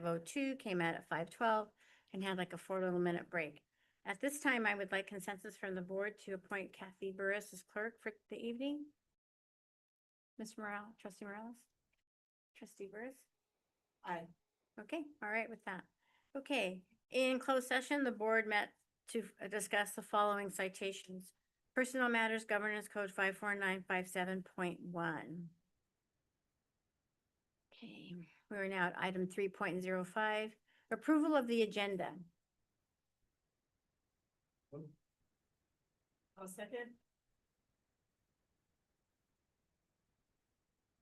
5:02, came out at 5:12, and had like a 4 little minute break. At this time, I would like consensus from the board to appoint Kathy Burris as clerk for the evening. Mr. Morales, Trustee Morales? Trustee Burris? Aye. Okay, all right with that. Okay, in closed session, the board met to discuss the following citations. Personnel Matters Governance Code 54957.1. Okay, we're now at item 3.05, approval of the agenda. I'll second.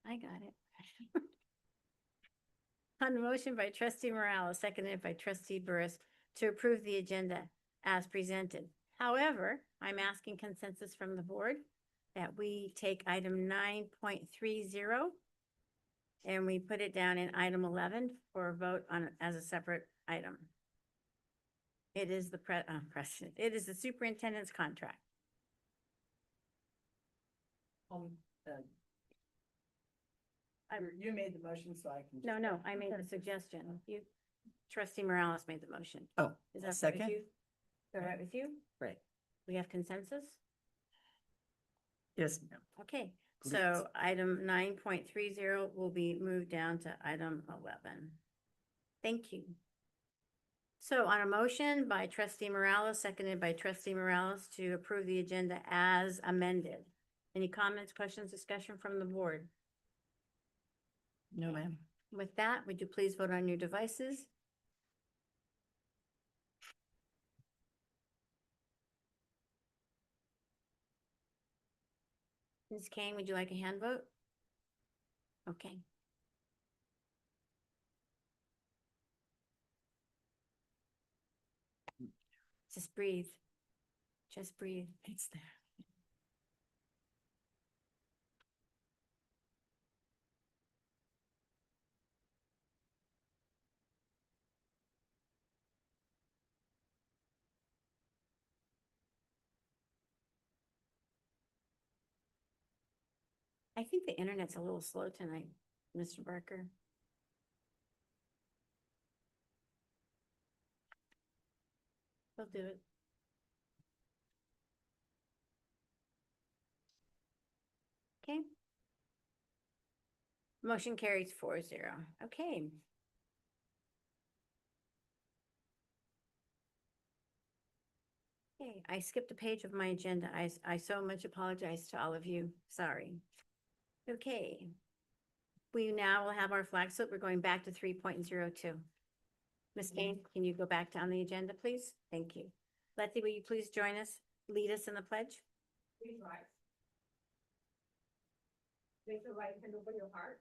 I got it. On the motion by Trustee Morales, seconded by Trustee Burris to approve the agenda as presented. However, I'm asking consensus from the board that we take item 9.30 and we put it down in item 11 for a vote on it as a separate item. It is the precedent. It is the superintendent's contract. You made the motion, so I can. No, I made the suggestion. You, Trustee Morales made the motion. Oh, Is that right second? with you? All right with you? Right. We have consensus? Yes, ma'am. Okay, so item 9.30 will be moved down to item 11. Thank you. So on a motion by Trustee Morales, seconded by Trustee Morales to approve the agenda as amended. Any comments, questions, discussion from the board? No, ma'am. With that, would you please vote on your devices? Ms. Kane, would you like a hand vote? Okay. Just breathe. Just breathe. It's there. I think the internet's a little slow tonight, Mr. Barker. We'll do it. Okay. Motion carries 4-0. Okay. Okay, I skipped a page of my agenda. I so much apologize to all of you. Sorry. Okay. We now will have our flag salute. We're going back to 3.02. Ms. Kane, can you go back down the agenda, please? Thank you. Letty, will you please join us, lead us in the pledge? Please rise. Place your right hand over your heart.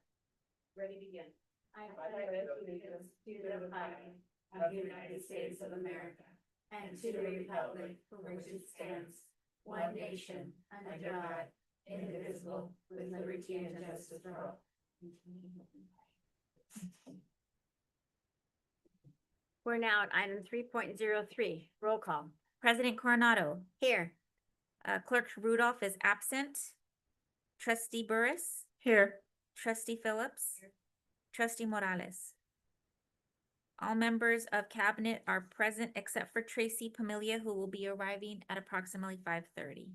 Ready, begin. I pledge allegiance to the flag of the United States of America and to the republic for which it stands, one nation, under God, indivisible, with liberty and justice for all. We're now at item 3.03. Roll call. President Coronado, Here. Clerk Rudolph is absent. Trustee Burris, Here. Trustee Phillips, Trustee Morales. All members of cabinet are present except for Tracy Pamilia, who will be arriving at approximately 5:30.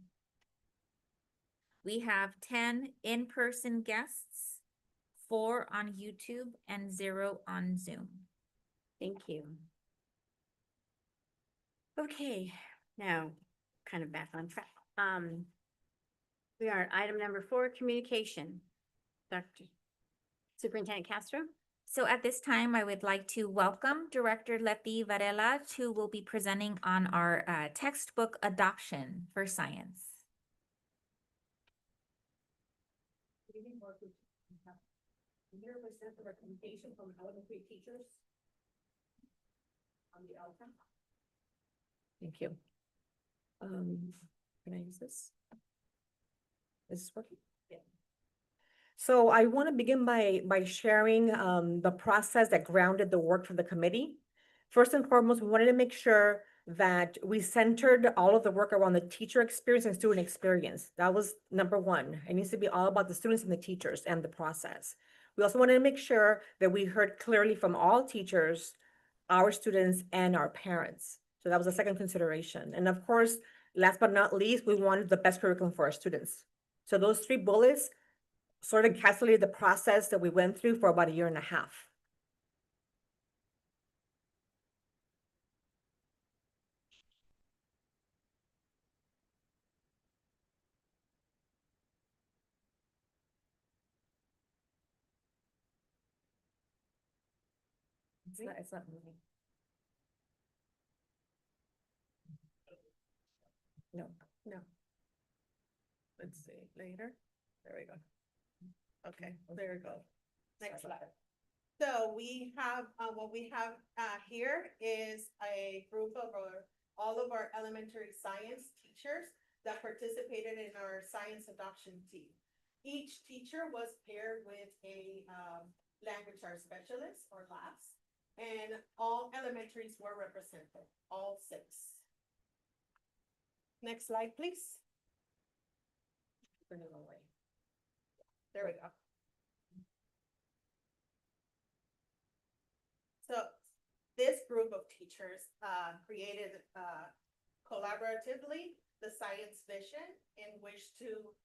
We have 10 in-person guests, 4 on YouTube and 0 on Zoom. Thank you. Okay, now kind of back on track. We are at item number 4, communication. Dr. Superintendent Castro? So at this time, I would like to welcome Director Letty Varela, who will be presenting on our textbook adoption for science. Here was sent the recommendation from elementary teachers on the outcome. Thank you. Can I use this? Is this working? Yeah. So I want to begin by sharing the process that grounded the work for the committee. First and foremost, we wanted to make sure that we centered all of the work around the teacher experience and student experience. That was number one. It needs to be all about the students and the teachers and the process. We also wanted to make sure that we heard clearly from all teachers, our students, and our parents. So that was the second consideration. And of course, last but not least, we wanted the best curriculum for our students. So those 3 bullets sort of encapsulated the process that we went through for about a year and a half. It's not moving. No. No. Let's see, later. There we go. Okay, there we go. Next slide. So we have, what we have, here is a group of all of our elementary science teachers that participated in our science adoption team. Each teacher was paired with a, language arts specialist or labs, and all elementaries were represented, all 6. Next slide, please. Turn it away. There we go. So this group of teachers created collaboratively the science vision in which to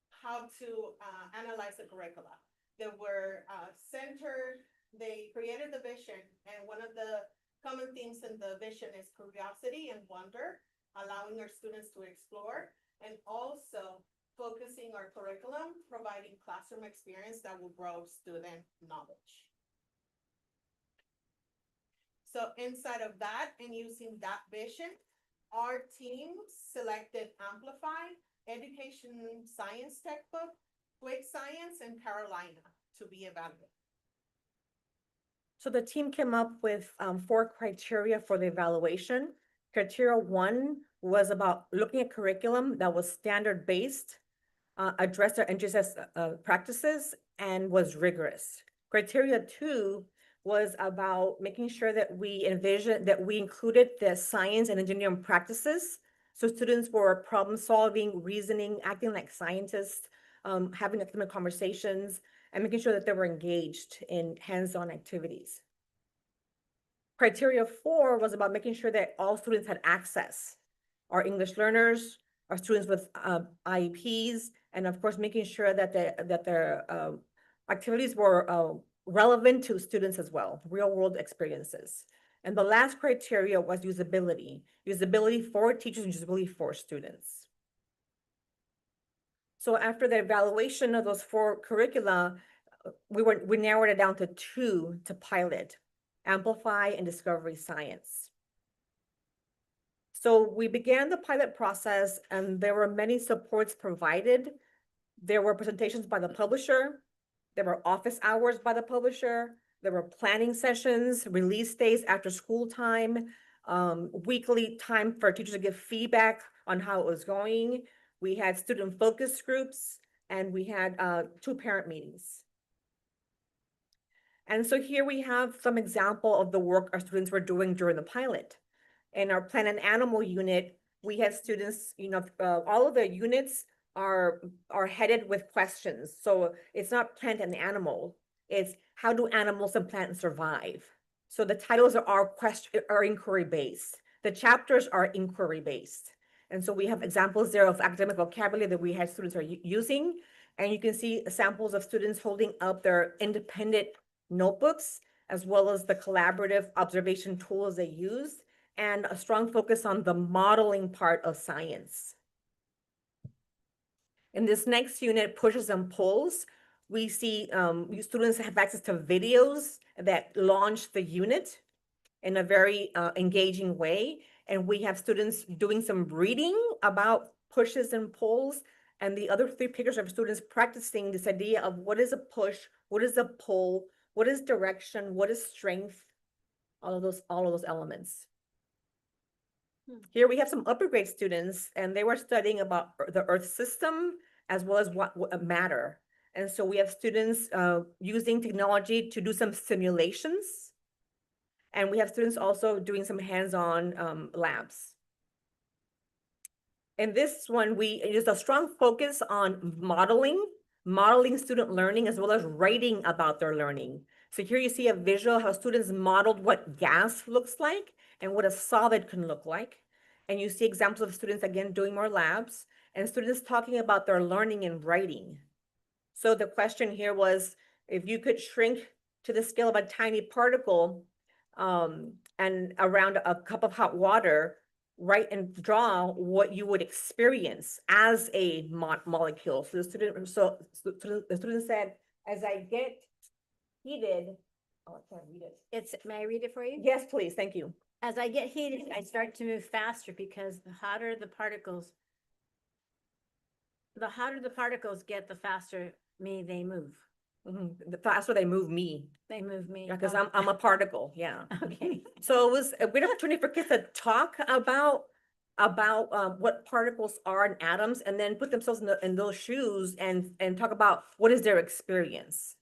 how to analyze the curricula. They were centered, they created the vision, and one of the common themes in the vision is curiosity and wonder, allowing our students to explore, and also focusing our curriculum, providing classroom experience that will grow student knowledge. So inside of that and using that vision, our team selected Amplify, Education Science Textbook, Quick Science, and Carolina to be evaluated. So the team came up with 4 criteria for the evaluation. Criteria 1 was about looking at curriculum that was standard-based, addressed their NGSS practices, and was rigorous. Criteria 2 was about making sure that we included the science and engineering practices. So students were problem solving, reasoning, acting like scientists, having academic conversations, and making sure that they were engaged in hands-on activities. Criteria 4 was about making sure that all students had access. Our English learners, our students with IEPs, and of course, making sure that their activities were relevant to students as well, real-world experiences. And the last criteria was usability. Usability for teachers and usability for students. So after the evaluation of those 4 curricula, we narrowed it down to 2 to pilot, Amplify and Discovery Science. So we began the pilot process and there were many supports provided. There were presentations by the publisher. There were office hours by the publisher. There were planning sessions, release days after school time, weekly time for teachers to give feedback on how it was going. We had student focus groups and we had 2 parent meetings. And so here we have some example of the work our students were doing during the pilot. In our plant and animal unit, we had students, all of the units are headed with questions. So it's not plant and animal, it's how do animals and plants survive? So the titles are inquiry based. The chapters are inquiry based. And so we have examples there of academic vocabulary that we had students are using. And you can see samples of students holding up their independent notebooks, as well as the collaborative observation tools they used, and a strong focus on the modeling part of science. In this next unit, pushes and pulls, we see students have access to videos that launch the unit in a very engaging way. And we have students doing some reading about pushes and pulls. And the other 3 pictures of students practicing this idea of what is a push, what is a pull, what is direction, what is strength, all of those elements. Here we have some upper grade students and they were studying about the Earth system as well as what matter. And so we have students using technology to do some simulations. And we have students also doing some hands-on labs. In this one, we use a strong focus on modeling modeling student learning as well as writing about their learning. So here you see a visual how students modeled what gas looks like and what a solid can look like. And you see examples of students again doing more labs and students talking about their learning and writing. So the question here was, if you could shrink to the scale of a tiny particle and around a cup of hot water, write and draw what you would experience as a molecule. So the student said, as I get heated, oh, I can't read it. May I read it for you? Yes, please, thank you. As I get heated, I start to move faster because the hotter the particles get, the faster they move. The faster they move me, They move me. because Oh, I'm a particle, yeah. Okay. So it was a great opportunity for kids to talk about what particles are and atoms, and then put themselves in those shoes and talk about what is their experience.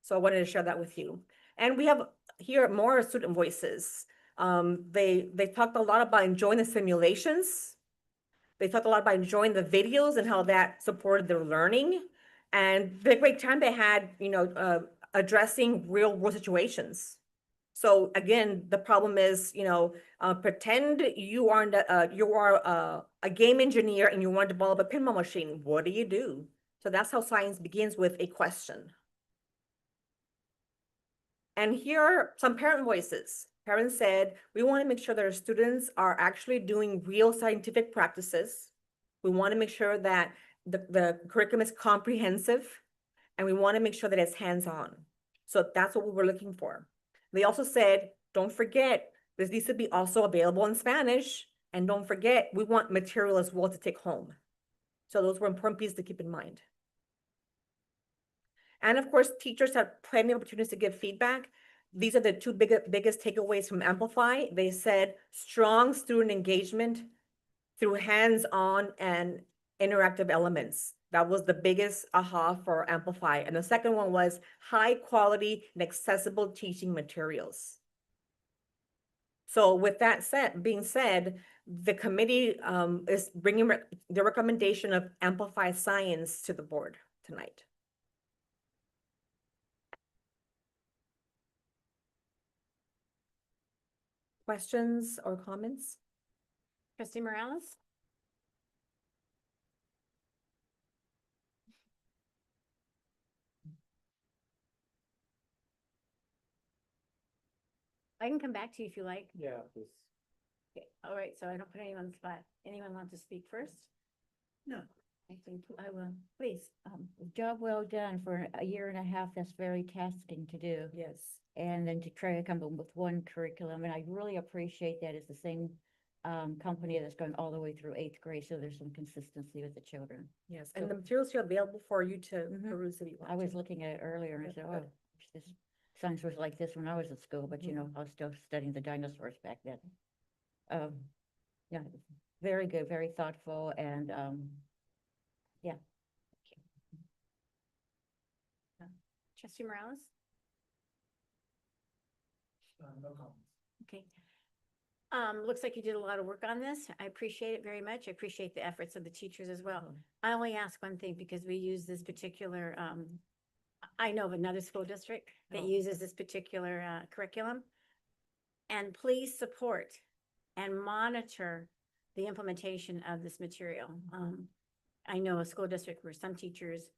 So I wanted to share that with you. And we have here more student voices. They talked a lot about enjoying the simulations. They talked a lot about enjoying the videos and how that supported their learning. And the great time they had, addressing real world situations. So again, the problem is, pretend you are a game engineer and you want to develop a pinball machine. What do you do? So that's how science begins, with a question. And here are some parent voices. Parents said, we want to make sure that our students are actually doing real scientific practices. We want to make sure that the curriculum is comprehensive, and we want to make sure that it's hands-on. So that's what we were looking for. They also said, don't forget, this needs to be also available in Spanish. And don't forget, we want material as well to take home. So those were important pieces to keep in mind. And of course, teachers have plenty of opportunities to give feedback. These are the two biggest takeaways from Amplify. They said strong student engagement through hands-on and interactive elements. That was the biggest aha for Amplify. And the second one was high quality and accessible teaching materials. So with that being said, the committee is bringing the recommendation of Amplify Science to the board tonight. Questions or comments? Trustee Morales? I can come back to you if you like. Yeah, please. Okay, all right, so I don't put anyone on the spot. Anyone want to speak first? No. I think I will. Please. Job well done for a year and a half. That's very tasking to do. Yes. And then to try to come up with one curriculum, and I really appreciate that it's the same company that's going all the way through 8th grade, so there's some consistency with the children. Yes, and the materials are available for you to Mhm. peruse if you want I was to. looking at it earlier and I Good, said, good. oh, this science was like this when I was at school, but you know, I was still studying the dinosaurs back then. Yeah, very good, very thoughtful, and yeah. Trustee Morales? No comments. Okay. Looks like you did a lot of work on this. I appreciate it very much. I appreciate the efforts of the teachers as well. I only ask one thing because we use this particular, I know of another school district that Oh. uses this particular curriculum. And please support and monitor the implementation of this material. I know a school district where some teachers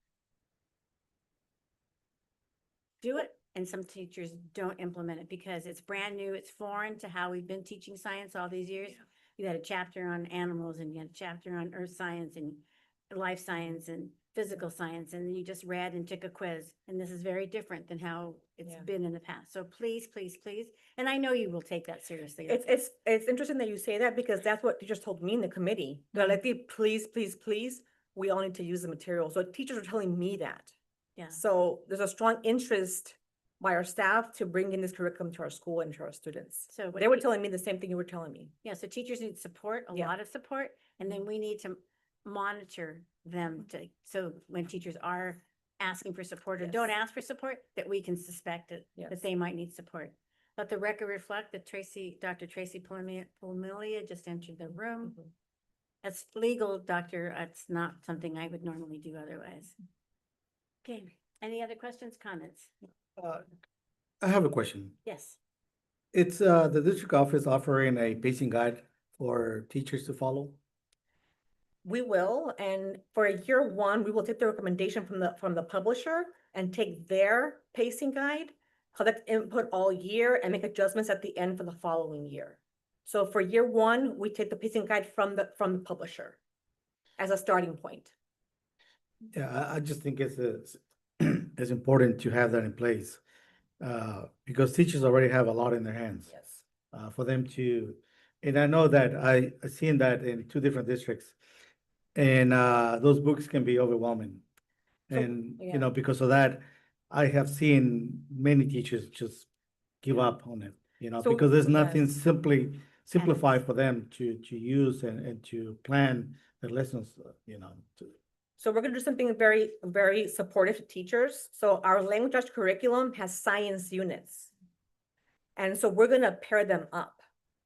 do it and some teachers don't implement it because it's brand new, it's foreign to how we've been teaching science all these years. You had a chapter on animals and you had a chapter on earth science and life science and physical science, and you just read and took a quiz. And this is very different than how it's Yeah. been in the past. So please, please, please, and I know you will take that seriously. It's interesting that you say that, because that's what teachers told me in the committee. They're like, please, please, please, we all need to use the material. So teachers are telling me that. Yeah. So there's a strong interest by our staff to bring in this curriculum to our school and to our students. So what They were you- telling me the same thing you were telling me. Yeah, so teachers need support, a Yeah. lot of support, and then we need to monitor them so when teachers are asking for support or don't Yes. ask for support, that we can suspect that Yes. they might need support. Let the record reflect that Dr. Tracy Pulmilia just entered the room. Mhm. As legal doctor, it's not something I would normally do otherwise. Okay, any other questions, comments? I have a question. Yes. It's, the district office offering a pacing guide for teachers to follow. We will, and for year one, we will take the recommendation from the publisher and take their pacing guide, collect input all year and make adjustments at the end for the following year. So for year one, we take the pacing guide from the publisher as a starting point. Yeah, I just think it's important to have that in place. Because teachers already have a lot in their hands. Yes. For them to, and I know that I've seen that in two different districts. And, those books can be overwhelming. So, And, yeah. you know, because of that, I have seen many teachers just give up on it, you know, So, because there's nothing yes. simplified for them to use and to plan their lessons, you know. So we're gonna do something very, very supportive to teachers. So our language arts curriculum has science units. And so we're gonna pair them up.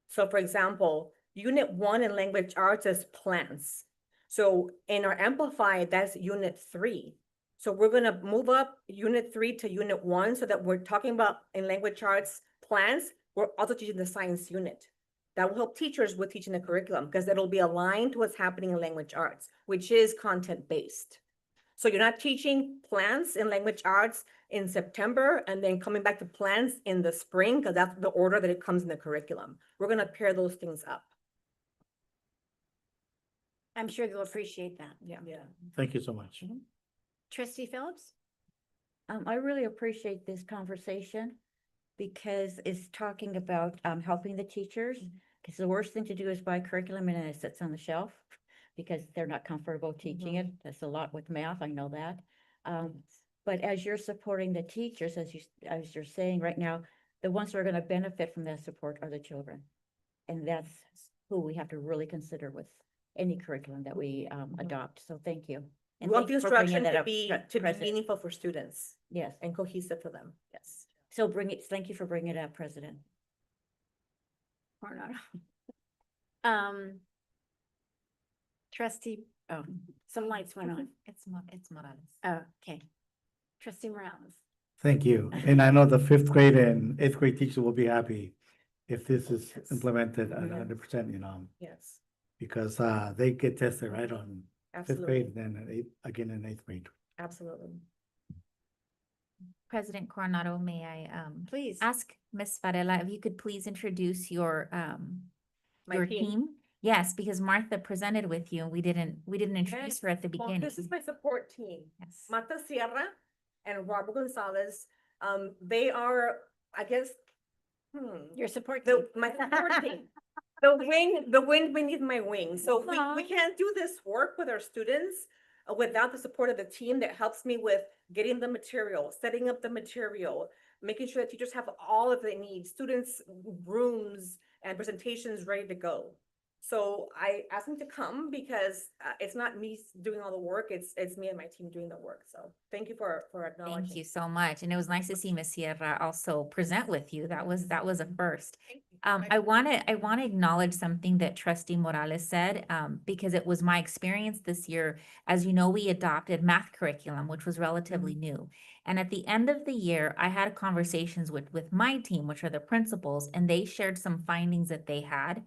So for example, unit 1 in language arts is plants. So in our amplified, that's unit 3. So we're gonna move up unit 3 to unit 1 so that we're talking about in language arts plants, we're also teaching the science unit. That will help teachers with teaching the curriculum because it'll be aligned to what's happening in language arts, which is content-based. So you're not teaching plants in language arts in September and then coming back to plants in the spring, because that's the order that it comes in the curriculum. We're gonna pair those things up. I'm sure they'll appreciate that. Yeah. Thank you so much. Trustee Phillips? I really appreciate this conversation because it's talking about helping the teachers. Because the worst thing to do is buy curriculum and then it sits on the shelf because they're not comfortable teaching it. That's a lot with math, I know that. But as you're supporting the teachers, as you're saying right now, the ones who are going to benefit from that support are the children. And that's who we have to really consider with any curriculum that we adopt. So thank you. We And want thank the you for bringing instruction that to up, be President. meaningful for students Yes, and cohesive for them. Yes. so thank you for bringing it up, President. Or not? Trustee, oh, some lights went on. It's Morales. Oh, okay. Trustee Morales. Thank you. And I know the fifth grade and eighth grade teachers will be happy if this is Yes. implemented at Yeah. 100%, you know, Yes, because, they get tested right on fifth absolutely, grade, then again in eighth grade. absolutely. President Coronado, may I Please. ask Ms. Varela if you could please introduce your My team. team? Yes, because Martha presented with you and we didn't introduce Yes. her at the Well, beginning. this is my support team. Yes. Marta Sierra and Robert Gonzalez. They are, I guess, Your support team. my support team. The wind beneath my wings. So we can't do this work with our students without the support of the team that helps me with getting the material, setting up the material, making sure that teachers have all of they need, students' rooms and presentations ready to go. So I asked them to come because it's not me doing all the work, it's me and my team doing the work. So thank you for acknowledging. Thank you so much. And it was nice to see Ms. Sierra also present with you. That was a first. I want to acknowledge something that Trustee Morales said, because it was my experience this year. As you know, we adopted math curriculum, which was relatively new. And at the end of the year, I had conversations with my team, which are the principals, and they shared some findings that they had.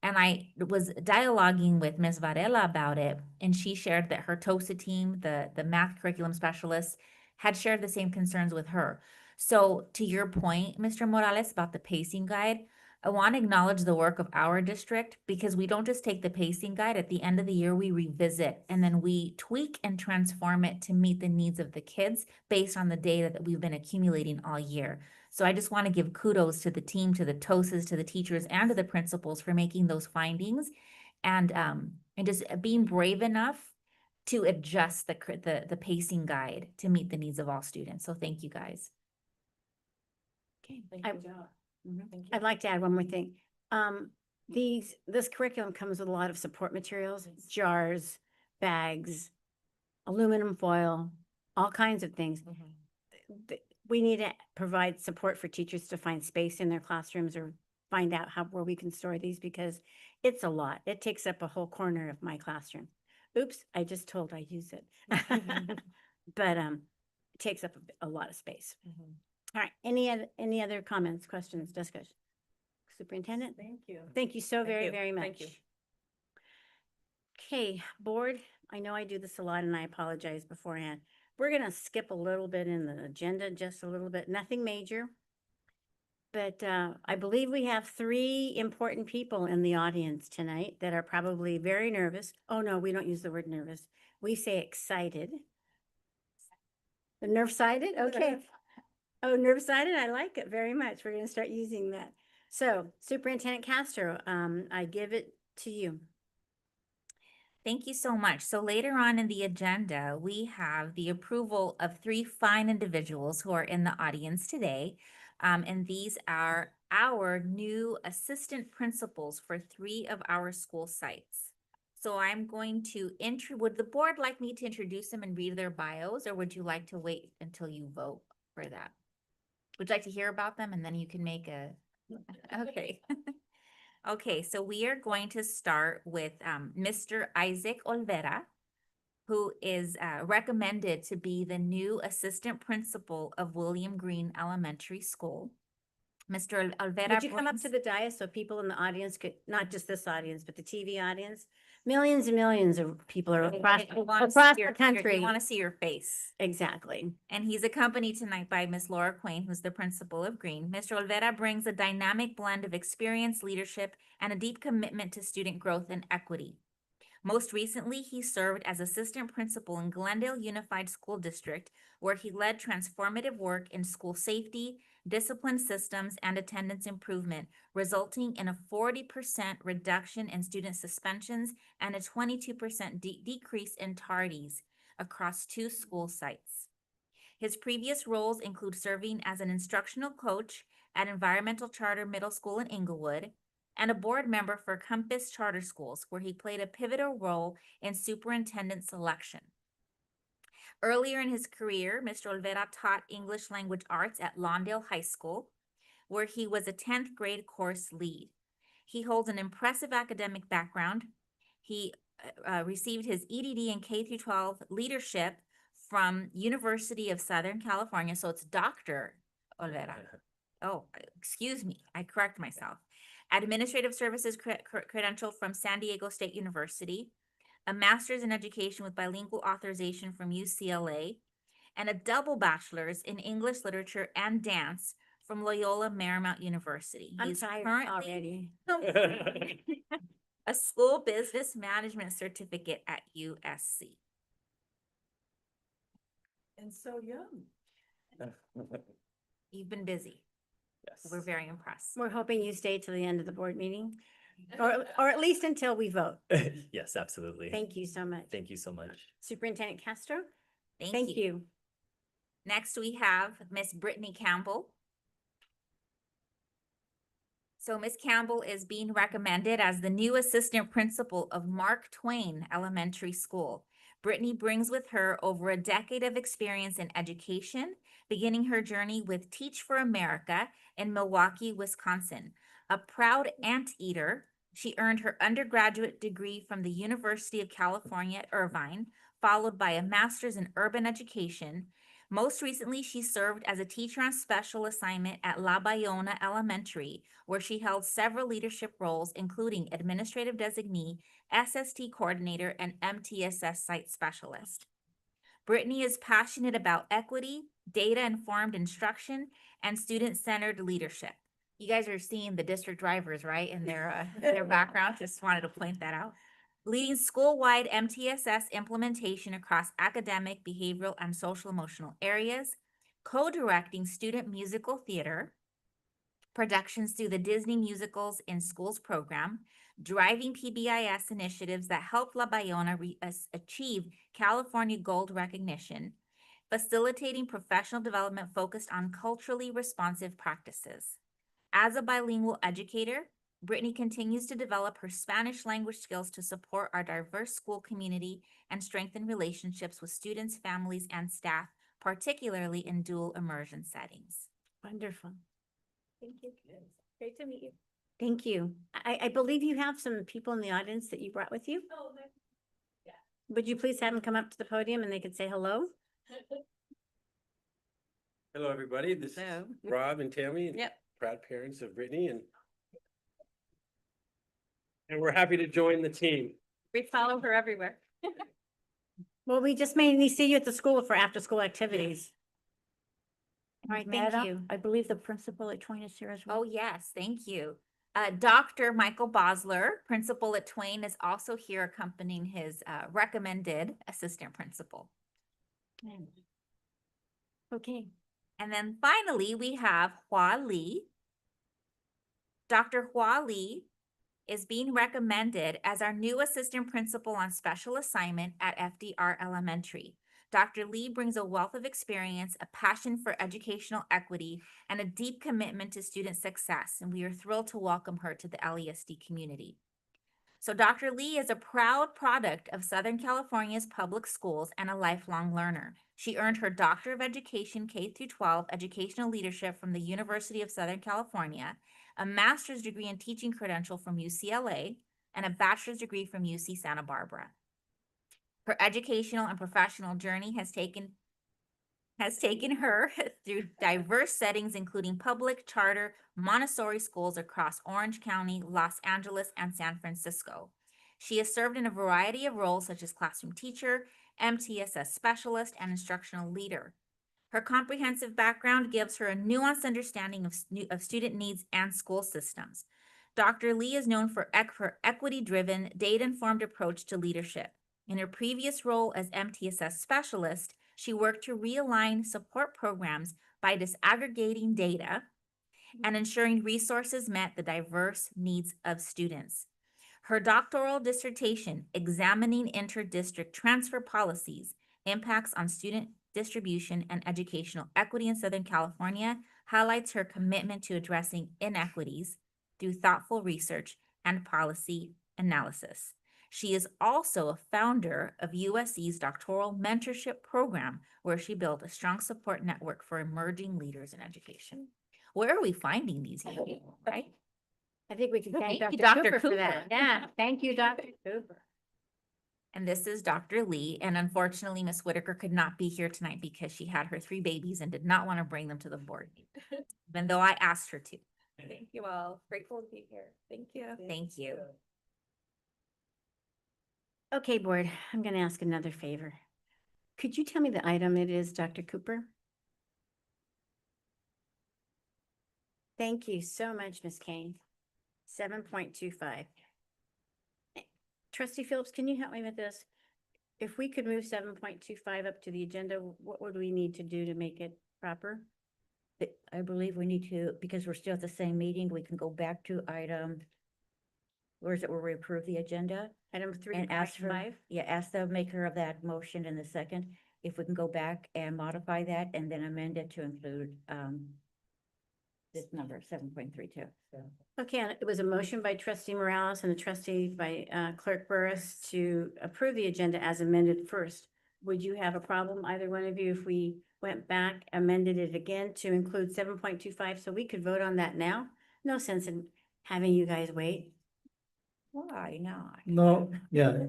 And I was dialoguing with Ms. Varela about it, and she shared that her TOSA team, the math curriculum specialist, had shared the same concerns with her. So to your point, Mr. Morales, about the pacing guide, I want to acknowledge the work of our district because we don't just take the pacing guide. At the end of the year, we revisit and then we tweak and transform it to meet the needs of the kids based on the data that we've been accumulating all year. So I just want to give kudos to the team, to the TOSAs, to the teachers, and to the principals for making those findings and just being brave enough to adjust the pacing guide to meet the needs of all students. So thank you, guys. Okay. Thank I- you, John. Thank you. I'd like to add one more thing. This curriculum comes with a lot of support materials, jars, bags, aluminum foil, all kinds of things. We need to provide support for teachers to find space in their classrooms or find out where we can store these because it's a lot. It takes up a whole corner of my classroom. Oops, I just told I use it. But takes up a lot of space. All right, any other comments, questions, discussion? Superintendent? Thank you. Thank you so very, you. very much. Thank you. Okay, board, I know I do this a lot and I apologize beforehand. We're gonna skip a little bit in the agenda, just a little bit, nothing major. But I believe we have 3 important people in the audience tonight that are probably very nervous. Oh, no, we don't use the word nervous. We say excited. The nerve-sided, okay. Oh, nerve-sided, I like it very much. We're gonna start using that. So Superintendent Castro, I give it to you. Thank you so much. So later on in the agenda, we have the approval of 3 fine individuals who are in the audience today. And these are our new assistant principals for 3 of our school sites. So I'm going to would the board like me to introduce them and read their bios, or would you like to wait until you vote for that? Would you like to hear about them and then you can make a, okay. Okay, so we are going to start with Mr. Isaac Olvera, who is recommended to be the new assistant principal of William Green Elementary School. Mr. Olvera. Would you come up to the dais so people in the audience could, not just this audience, but the TV audience? Millions and millions of people are across the country. You want to see your face. Exactly. And he's accompanied tonight by Ms. Laura Quain, who's the principal of Green. Mr. Olvera brings a dynamic blend of experience, leadership, and a deep commitment to student growth and equity. Most recently, he served as assistant principal in Glendale Unified School District, where he led transformative work in school safety, discipline systems, and attendance improvement, resulting in a 40% reduction in student suspensions and a 22% decrease in tardies across 2 school sites. His previous roles include serving as an instructional coach at Environmental Charter Middle School in Inglewood and a board member for Compass Charter Schools, where he played a pivotal role in superintendent selection. Earlier in his career, Mr. Olvera taught English language arts at Lawndale High School, where he was a 10th grade course lead. He holds an impressive academic background. He received his EDD in K-12 leadership from University of Southern California. So it's Dr. Olvera. Oh, excuse me. I correct myself. Administrative Services credential from San Diego State University, a master's in education with bilingual authorization from UCLA, and a double bachelor's in English literature and dance from Loyola Marymount University. I'm He's tired currently already. a school business management certificate at USC. And so young. You've been busy. Yes. We're very impressed. We're hoping you stay till the end of the board meeting, or at least until we vote. Yes, absolutely. Thank you so much. Thank you so much. Superintendent Castro? Thank you. Next, we have Miss Brittany Campbell. So Ms. Campbell is being recommended as the new assistant principal of Mark Twain Elementary School. Brittany brings with her over a decade of experience in education, beginning her journey with Teach for America in Milwaukee, Wisconsin. A proud anteater, she earned her undergraduate degree from the University of California at Irvine, followed by a master's in urban education. Most recently, she served as a teacher on special assignment at La Bayona Elementary, where she held several leadership roles, including administrative designee, SST coordinator, and MTSS site specialist. Brittany is passionate about equity, data-informed instruction, and student-centered leadership. You guys are seeing the district drivers, right, in their background. Just wanted to point that out. Leading school-wide MTSS implementation across academic, behavioral, and social-emotional areas, co-directing student musical theater, productions through the Disney Musicals in Schools program, driving PBIS initiatives that help La Bayona achieve California Gold recognition, facilitating professional development focused on culturally responsive practices. As a bilingual educator, Brittany continues to develop her Spanish language skills to support our diverse school community and strengthen relationships with students, families, and staff, particularly in dual immersion settings. Wonderful. Thank you. Great to meet you. Thank you. I believe you have some people in the audience that you brought with you. Oh, yeah. Would you please have them come up to the podium and they could say hello? Hello, everybody. This is Hello. Rob and Tammy. Yep. Proud parents of Brittany and we're happy to join the team. We follow her everywhere. Well, we just mainly see you at the school for after-school activities. All right, thank Madam, you. I believe the principal at Twain is here as well. Oh, yes, thank you. Dr. Michael Bosler, principal at Twain, is also here accompanying his recommended assistant principal. Okay, And then finally, we have Hua Li. Dr. Hua Li is being recommended as our new assistant principal on special assignment at FDR Elementary. Dr. Lee brings a wealth of experience, a passion for educational equity, and a deep commitment to student success, and we are thrilled to welcome her to the LESD community. So Dr. Lee is a proud product of Southern California's public schools and a lifelong learner. She earned her Doctor of Education K-12 Educational Leadership from the University of Southern California, a master's degree in teaching credential from UCLA, and a bachelor's degree from UC Santa Barbara. Her educational and professional journey has taken her through diverse settings, including public, charter, Montessori schools across Orange County, Los Angeles, and San Francisco. She has served in a variety of roles such as classroom teacher, MTSS specialist, and instructional leader. Her comprehensive background gives her a nuanced understanding of student needs and school systems. Dr. Lee is known for her equity-driven, data-informed approach to leadership. In her previous role as MTSS specialist, she worked to realign support programs by disaggregating data and ensuring resources met the diverse needs of students. Her doctoral dissertation, Examining Inter-District Transfer Policies, Impacts on Student Distribution and Educational Equity in Southern California, highlights her commitment to addressing inequities through thoughtful research and policy analysis. She is also a founder of USC's doctoral mentorship program, where she built a strong support network for emerging leaders in education. Where are we finding these people, right? I think we can thank Thank you, Dr. Dr. Cooper for that. Cooper. Yeah, thank you, Dr. Cooper. And this is Dr. Lee, and unfortunately, Ms. Whitaker could not be here tonight because she had her 3 babies and did not want to bring them to the board, even though I asked her to. Thank you all. Grateful to be here. Thank you. Thank you. Okay, board, I'm going to ask another favor. Could you tell me the item it is, Dr. Cooper? Thank you so much, Ms. Kane. 7.25. Trustee Phillips, can you help me with this? If we could move 7.25 up to the agenda, what would we need to do to make it proper? I believe we need to, because we're still at the same meeting, we can go back to item, where is it, where we approve the agenda? Item And ask for, 3.5? yeah, ask the maker of that motion in the second, if we can go back and modify that and then amend it to include, this number, 7.32. Okay, and it was a motion by trustee Morales and a trustee by clerk Burris to approve the agenda as amended first. Would you have a problem, either one of you, if we went back, amended it again to include 7.25, so we could vote on that now? No sense in having you guys wait. Why not? No, yeah,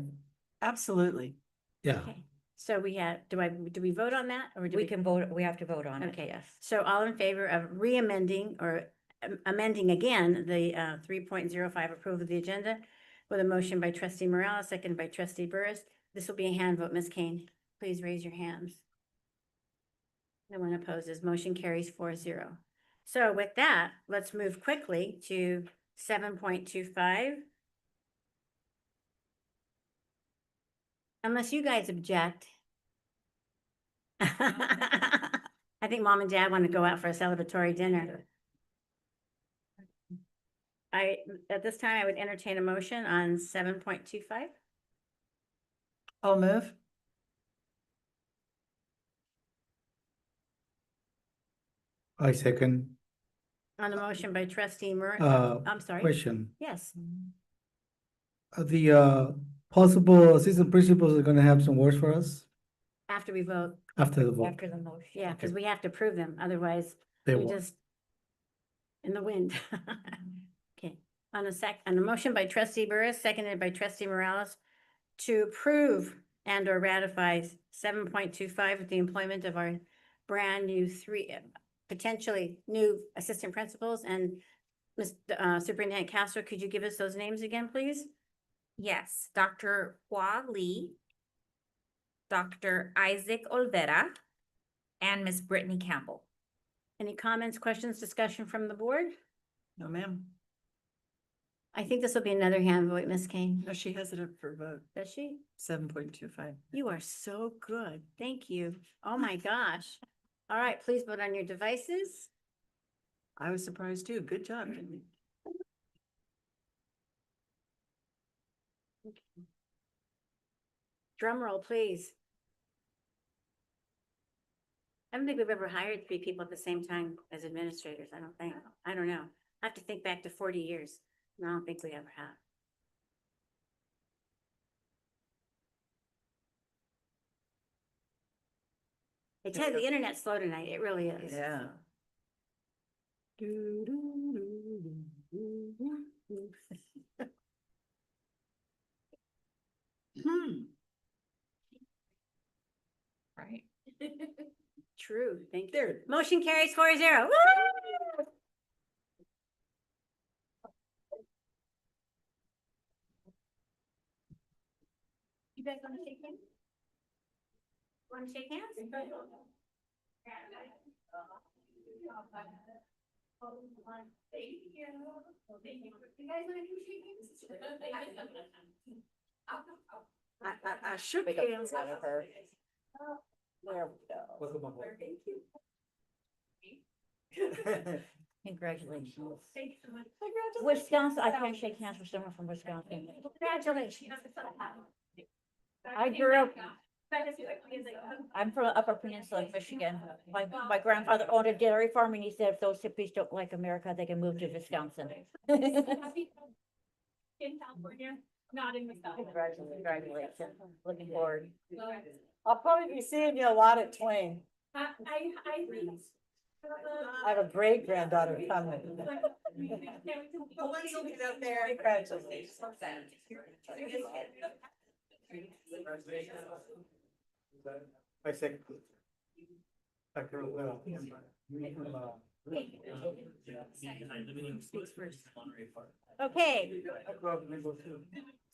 Absolutely. yeah. Okay, so we have, do we vote on that, or do We can vote, we have to vote on it, Okay. yes. So all in favor of re-amending or amending again the 3.05 approval of the agenda with a motion by trustee Morales, second by trustee Burris. This will be a hand vote. Ms. Kane, please raise your hands. No one opposes. Motion carries 4-0. So with that, let's move quickly to 7.25. Unless you guys object. I think mom and dad want to go out for a celebratory dinner. At this time, I would entertain a motion on 7.25. I'll move. I second. On a motion by trustee I'm sorry. Question. Yes. The possible assistant principals are gonna have some words for us After we vote. after the vote. After the motion. Yeah, because we have to prove them. Otherwise, They we won't. just in the wind. Okay, on a motion by trustee Burris, seconded by trustee Morales to approve and or ratify 7.25 with the employment of our brand new potentially new assistant principals. And Ms. Superintendent Castro, could you give us those names again, please? Yes, Dr. Hua Lee, Dr. Isaac Olvera, and Miss Brittany Campbell. Any comments, questions, discussion from the board? No, ma'am. I think this will be another hand vote, Ms. Kane. No, she has it up for vote, Does she? 7.25. You are so good. Thank you. Oh my gosh. All right, please vote on your devices. I was surprised too. Good job, Brittany. Drum roll, please. I don't think we've ever hired 3 people at the same time as administrators. I don't think. I don't know. I have to think back to 40 years. No, I don't think we ever have. I tell you, the internet's slow tonight. It really is. Yeah. Right. True. Thank you. There. Motion carries 4-0. Woo! You guys want to shake hands? Want to shake hands? Thank you. You guys want to shake hands? I shook hands with her. There we go. Congratulations. Thank you so much. Wisconsin, I can't shake hands with someone from Wisconsin. Congratulations. I grew up, I'm from Upper Peninsula of Michigan. My grandfather owned a dairy farm and he said if those hippies don't like America, they can move to Wisconsin. In California, not in Wisconsin. Congratulations. Looking forward. I'll probably be seeing you a lot at Twain. I I have a great granddaughter coming. Congratulations. I second. Dr. Olvera. Speaks first. Okay,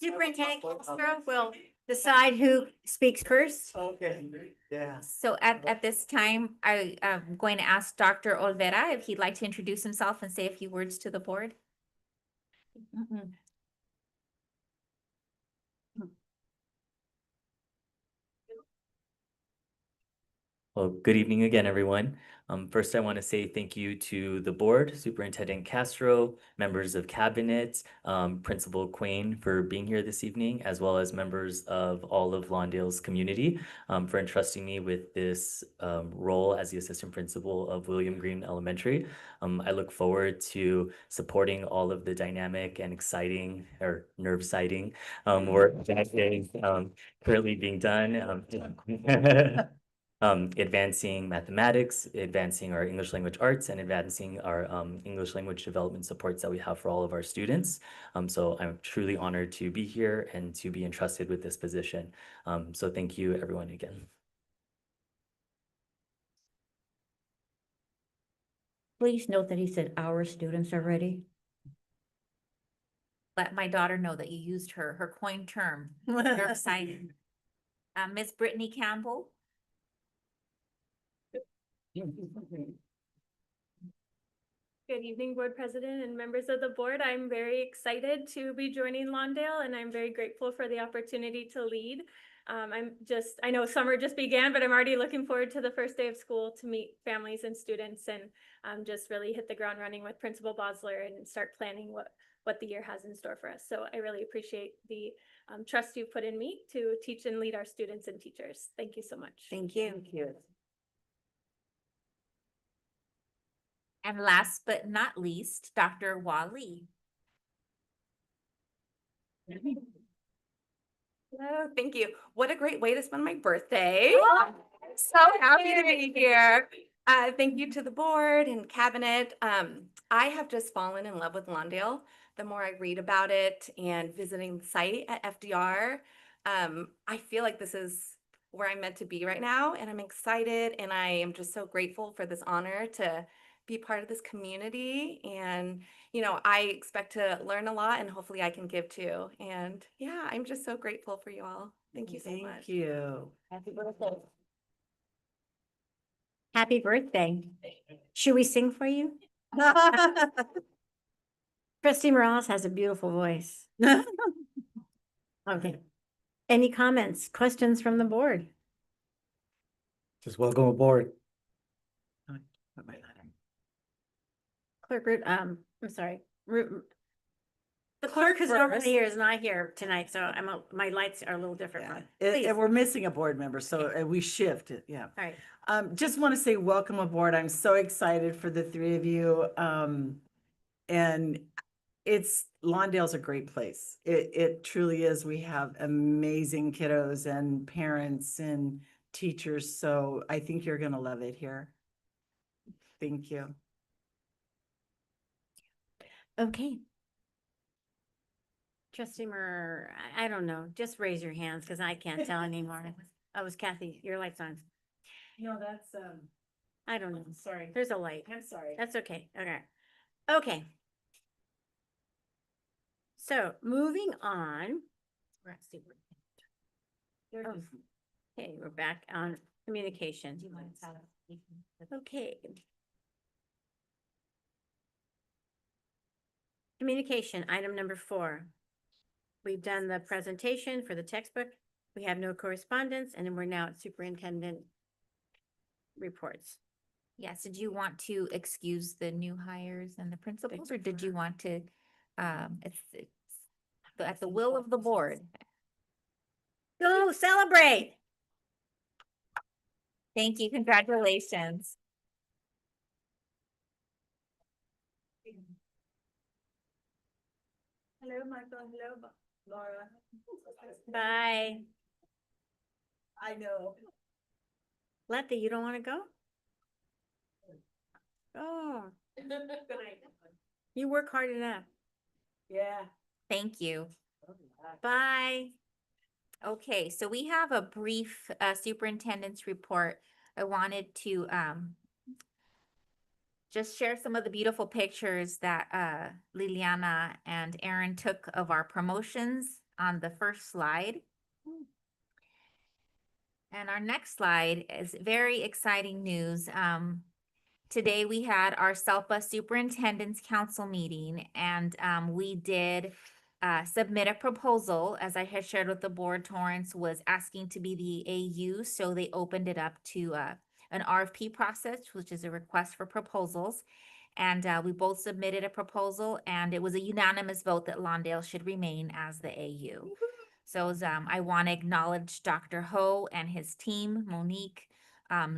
Superintendent Castro will decide who speaks first. Okay, yeah. So at this time, I am going to ask Dr. Olvera if he'd like to introduce himself and say a few words to the board. Well, good evening again, everyone. First, I want to say thank you to the board, Superintendent Castro, members of cabinet, Principal Quain for being here this evening, as well as members of all of Lawndale's community for entrusting me with this role as the assistant principal of William Green Elementary. I look forward to supporting all of the dynamic and exciting or nerve-citing work that is currently being done. Advancing mathematics, advancing our English language arts, and advancing our English language development supports that we have for all of our students. So I'm truly honored to be here and to be entrusted with this position. So thank you, everyone, again. Please note that he said our students are ready. Let my daughter know that you used her coined term. You're excited. Miss Brittany Campbell. Good evening, board president and members of the board. I'm very excited to be joining Lawndale and I'm very grateful for the opportunity to lead. I know summer just began, but I'm already looking forward to the first day of school to meet families and students and just really hit the ground running with Principal Bosler and start planning what the year has in store for us. So I really appreciate the trust you've put in me to teach and lead our students and teachers. Thank you so much. Thank you. Thank you. And last but not least, Dr. Wali. Oh, thank you. What a great way to spend my birthday. So happy to be here. Thank you to the board and cabinet. I have just fallen in love with Lawndale. The more I read about it and visiting the site at FDR, I feel like this is where I'm meant to be right now. And I'm excited and I am just so grateful for this honor to be part of this community. And, I expect to learn a lot and hopefully I can give too. And yeah, I'm just so grateful for you all. Thank you so much. Thank you. Happy birthday. Happy birthday. Should we sing for you? Trustee Morales has a beautiful voice. Okay. Any comments, questions from the board? Just welcome aboard. Clerk, I'm sorry. The clerk who's normally first. here is not here tonight, so my lights are a little different. Yeah, Please. and we're missing a board member, so we shift it, yeah. All right. Just want to say welcome aboard. I'm so excited for the three of you. And Lawndale's a great place. It truly is. We have amazing kiddos and parents and teachers, so I think you're gonna love it here. Thank you. Okay. Trustee I don't know, just raise your hands because I can't tell anymore. Oh, it was Kathy, your light's on. No, that's, I don't know. sorry. There's a light. I'm sorry. That's okay. Okay. Okay. So moving on. We're at superintendent. Okay, we're back on communication. Okay. Communication, item number 4. We've done the presentation for the textbook. We have no correspondence, and then we're now at superintendent reports. Yes, did you want to excuse the new hires and the principals, or did you want to, it's at the will of the board. Go celebrate. Thank you, congratulations. Hello, Michael. Hello, Laura. Bye. I know. Letty, you don't want to go? Oh, you work hard enough. Yeah. Thank you. Bye. Okay, so we have a brief superintendent's report. I wanted to just share some of the beautiful pictures that Liliana and Aaron took of our promotions on the first slide. And our next slide is very exciting news. Today we had our SELPA Superintendent's Council meeting, and we did submit a proposal. As I had shared with the board, Torrance was asking to be the AU, so they opened it up to an RFP process, which is a request for proposals. And we both submitted a proposal, and it was a unanimous vote that Lawndale should remain as the AU. So I want to acknowledge Dr. Ho and his team, Monique,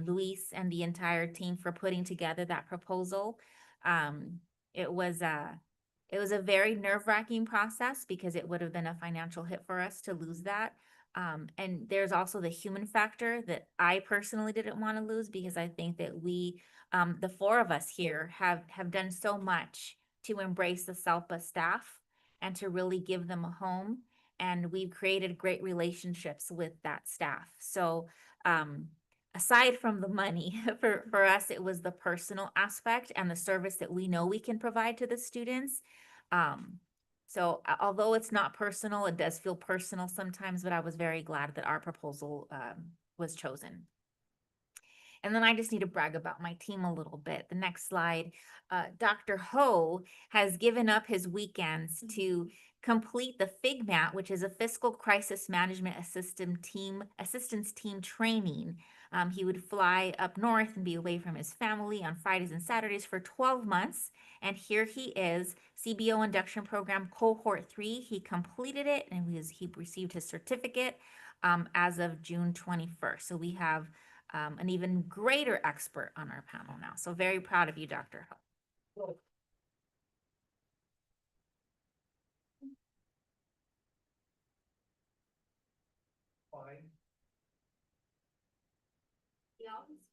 Luis, and the entire team for putting together that proposal. It was a very nerve-wracking process because it would have been a financial hit for us to lose that. And there's also the human factor that I personally didn't want to lose, because I think that we, the 4 of us here, have done so much to embrace the SELPA staff and to really give them a home. And we've created great relationships with that staff. So aside from the money, for us, it was the personal aspect and the service that we know we can provide to the students. So although it's not personal, it does feel personal sometimes, but I was very glad that our proposal was chosen. And then I just need to brag about my team a little bit. The next slide, Dr. Ho has given up his weekends to complete the FIGMAT, which is a Fiscal Crisis Management Assistance Team training. He would fly up north and be away from his family on Fridays and Saturdays for 12 months. And here he is, CBO Induction Program Cohort 3. He completed it and he received his certificate as of June 21st. So we have an even greater expert on our panel now. So very proud of you, Dr. Ho.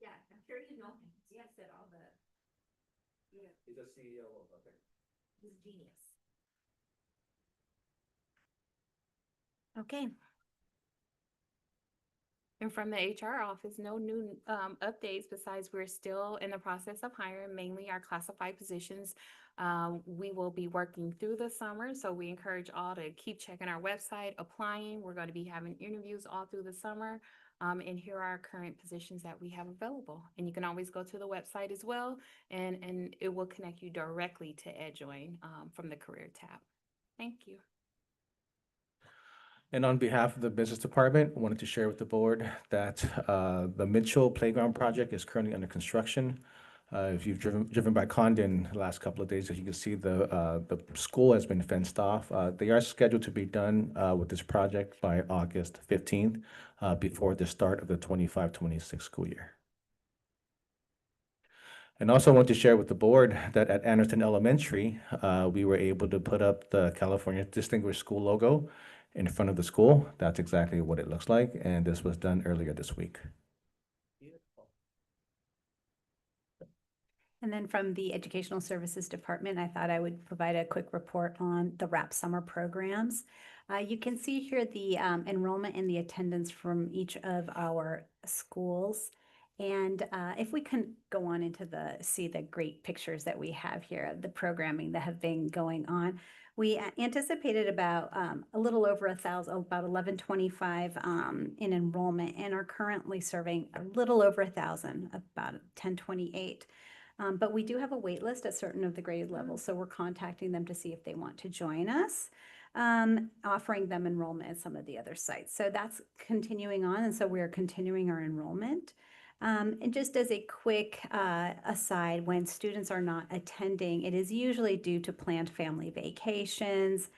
Yeah, I'm sure you know him. He has said all the. He's a CEO of, okay. He's genius. Okay. And from the HR office, no new updates besides we're still in the process of hiring mainly our classified positions. We will be working through the summer, so we encourage all to keep checking our website, applying. We're going to be having interviews all through the summer. And here are our current positions that we have available. And you can always go to the website as well, and it will connect you directly to EdJoin from the career tab. Thank you. And on behalf of the business department, I wanted to share with the board that the Mitchell Playground project is currently under construction. If you've driven by Condon the last couple of days, as you can see, the school has been fenced off. They are scheduled to be done with this project by August 15th, before the start of the 25-26 school year. And also want to share with the board that at Anderson Elementary, we were able to put up the California Distinguished School logo in front of the school. That's exactly what it looks like, and this was done earlier this week. And then from the Educational Services Department, I thought I would provide a quick report on the WRAP summer programs. You can see here the enrollment and the attendance from each of our schools. And if we can go on into see the great pictures that we have here of the programming that have been going on. We anticipated about a little over 1,000, about 1,125 in enrollment, and are currently serving a little over 1,000, about 1,028. But we do have a wait list at certain of the grade levels, so we're contacting them to see if they want to join us, offering them enrollment at some of the other sites. So that's continuing on, and so we're continuing our enrollment. And just as a quick aside, when students are not attending, it is usually due to planned family vacations,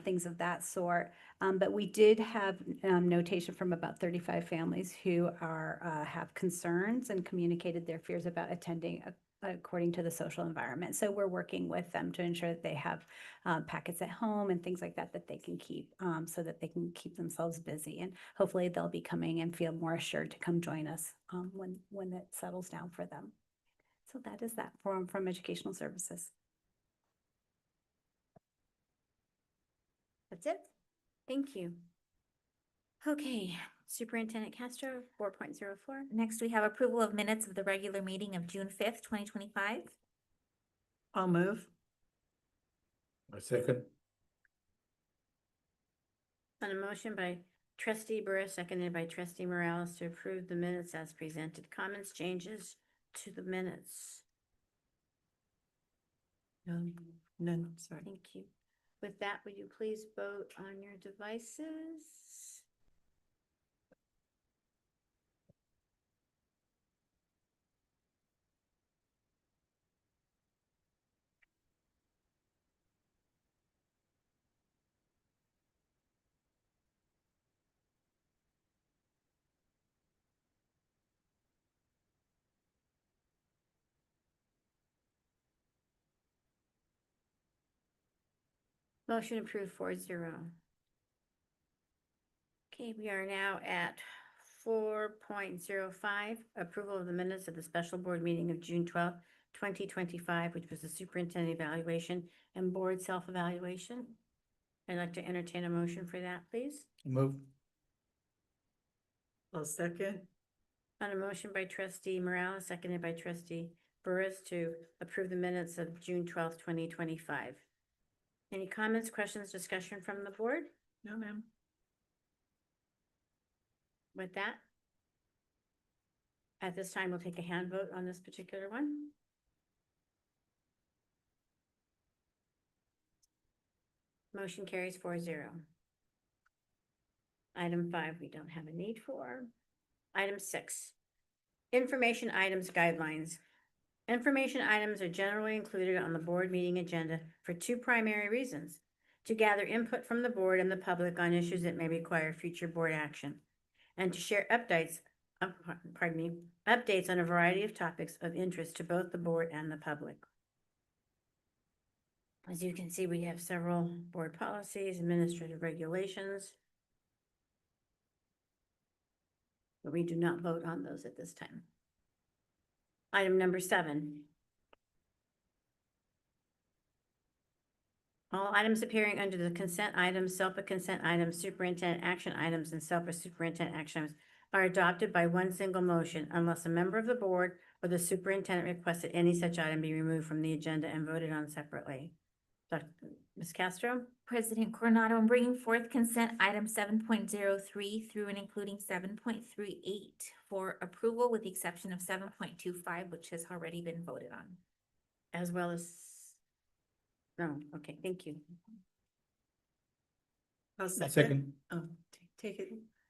things of that sort. But we did have notation from about 35 families who have concerns and communicated their fears about attending according to the social environment. So we're working with them to ensure that they have packets at home and things like that that they can keep so that they can keep themselves busy. And hopefully they'll be coming and feel more assured to come join us when it settles down for them. So that is that from Educational Services. That's it. Thank you. Okay, Superintendent Castro, 4.04. Next, we have approval of minutes of the regular meeting of June 5th, 2025. I'll move. A second. On a motion by Trustee Burris, seconded by Trustee Morales to approve the minutes as presented. Comments, changes to the minutes? None, sorry. Thank you. With that, would you please vote on your devices? Motion approved 4-0. Okay, we are now at 4.05, approval of the minutes of the special board meeting of June 12th, 2025, which was the superintendent evaluation and board self-evaluation. I'd like to entertain a motion for that, please. Move. I'll second. On a motion by Trustee Morales, seconded by Trustee Burris to approve the minutes of June 12th, 2025. Any comments, questions, discussion from the board? No, ma'am. With that, at this time, we'll take a hand vote on this particular one. Motion carries 4-0. Item 5, we don't have a need for. Item 6, information items guidelines. Information items are generally included on the board meeting agenda for two primary reasons: to gather input from the board and the public on issues that may require future board action, and to share updates on a variety of topics of interest to both the board and the public. As you can see, we have several board policies, administrative regulations, but we do not vote on those at this time. Item number 7. All items appearing under the consent items, SELPA consent items, superintendent action items, and SELPA superintendent action items are adopted by one single motion unless a member of the board or the superintendent requests that any such item be removed from the agenda and voted on separately. Ms. Castro? President Coronado, I'm bringing forth consent item 7.03 through and including 7.38 for approval with the exception of 7.25, which has already been voted on. As well as, no, okay, thank you. I'll Second. Oh, take it.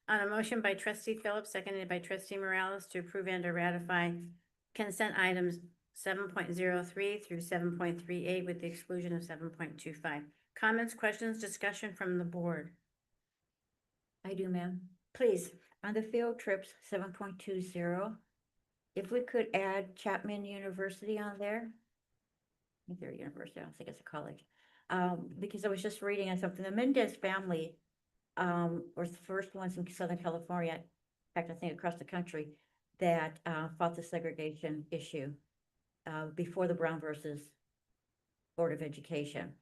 On a motion by trustee Phillips, seconded by trustee Morales to approve and to ratify consent items 7.03 through 7.38 with the exclusion of 7.25. Comments, questions, discussion from the board? I do, ma'am. Please. On the field trips, 7.20, if we could add Chapman University on there. I think they're a university, I don't think it's a college. Because I was just reading on something, the Mendez family, were the first ones in Southern California, in fact, I think across the country, that, fought the segregation issue, before the Brown versus Board of Education.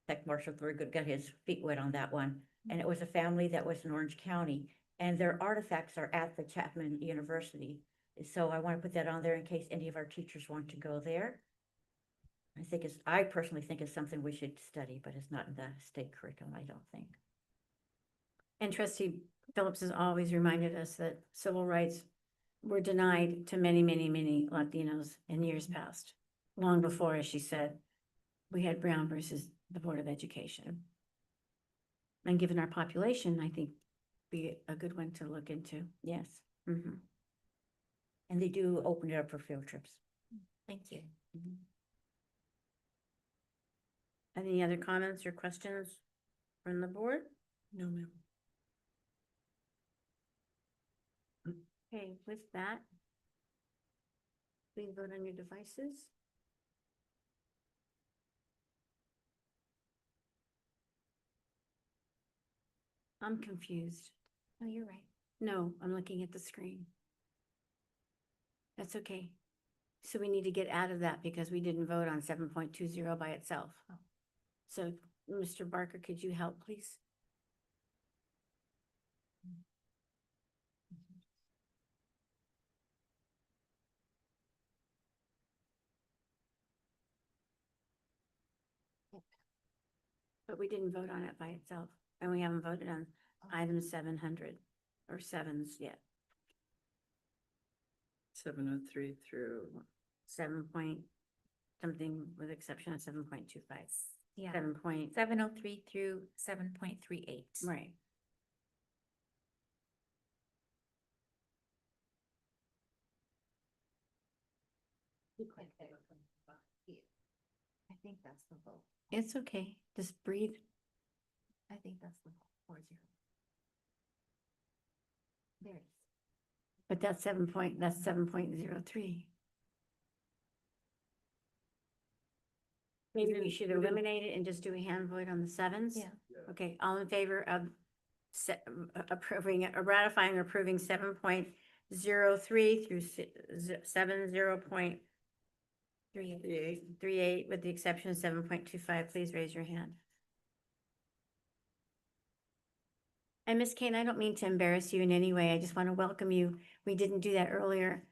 In fact, Marshall Thurgood got his feet wet on that one. And it was a family that was in Orange County, and their artifacts are at the Chapman University. So I want to put that on there in case any of our teachers want to go there. I personally think it's something we should study, but it's not in the state curriculum, I don't think. And trustee Phillips has always reminded us that civil rights were denied to many, many, many Latinos in years past. Long before, as she said, we had Brown versus the Board of Education. And given our population, I think be a good one to look into. Yes, Mhm. and they do open it up for field trips. Thank you. Any other comments or questions from the board? No, ma'am. Okay, with that, please vote on your devices. I'm confused. Oh, you're right. No, I'm looking at the screen. That's okay. So we need to get out of that because we didn't vote on 7.20 by itself. So, Mr. Barker, could you help, please? But we didn't vote on it by itself, and we haven't voted on item 700 or sevens yet. 703 through. 7 point something with exception of 7.25. Yeah. 7 point, 703 through 7.38. right. I think that's the vote. It's okay. Just breathe. I think that's the vote. 4-0. There it is. But that's 7.03. Maybe we should eliminate it and just do a hand vote on the sevens? Yeah. Okay, all in favor of ratifying or approving 7.03 through 7.38 with the exception of 7.25, please raise your hand. And Ms. Kane, I don't mean to embarrass you in any way. I just want to welcome you. We didn't do that earlier,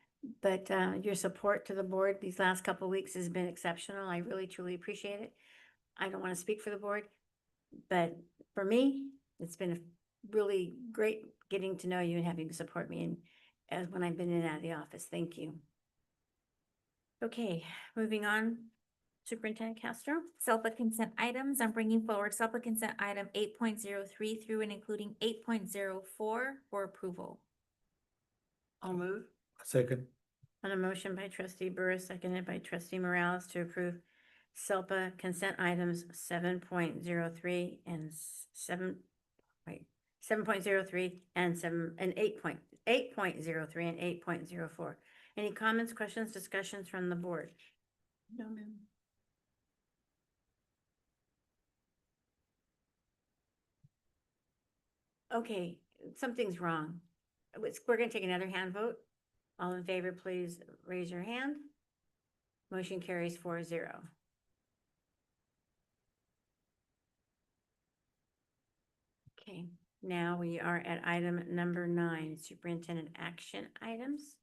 but your support to the board these last couple of weeks has been exceptional. I really, truly appreciate it. I don't want to speak for the board, but for me, it's been really great getting to know you and having you support me and as when I've been in and out of the office. Thank you. Okay, moving on. Superintendent Castro? SELPA consent items, I'm bringing forward SELPA consent item 8.03 through and including 8.04 for approval. I'll move. Second. On a motion by trustee Burris, seconded by trustee Morales to approve SELPA consent items 7.03 and 7.03 and 8.03 and 8.04. Any comments, questions, discussions from the board? No, ma'am. Okay, something's wrong. We're gonna take another hand vote. All in favor, please raise your hand. Motion carries 4-0. Okay, Now we are at item number 9, superintendent action items.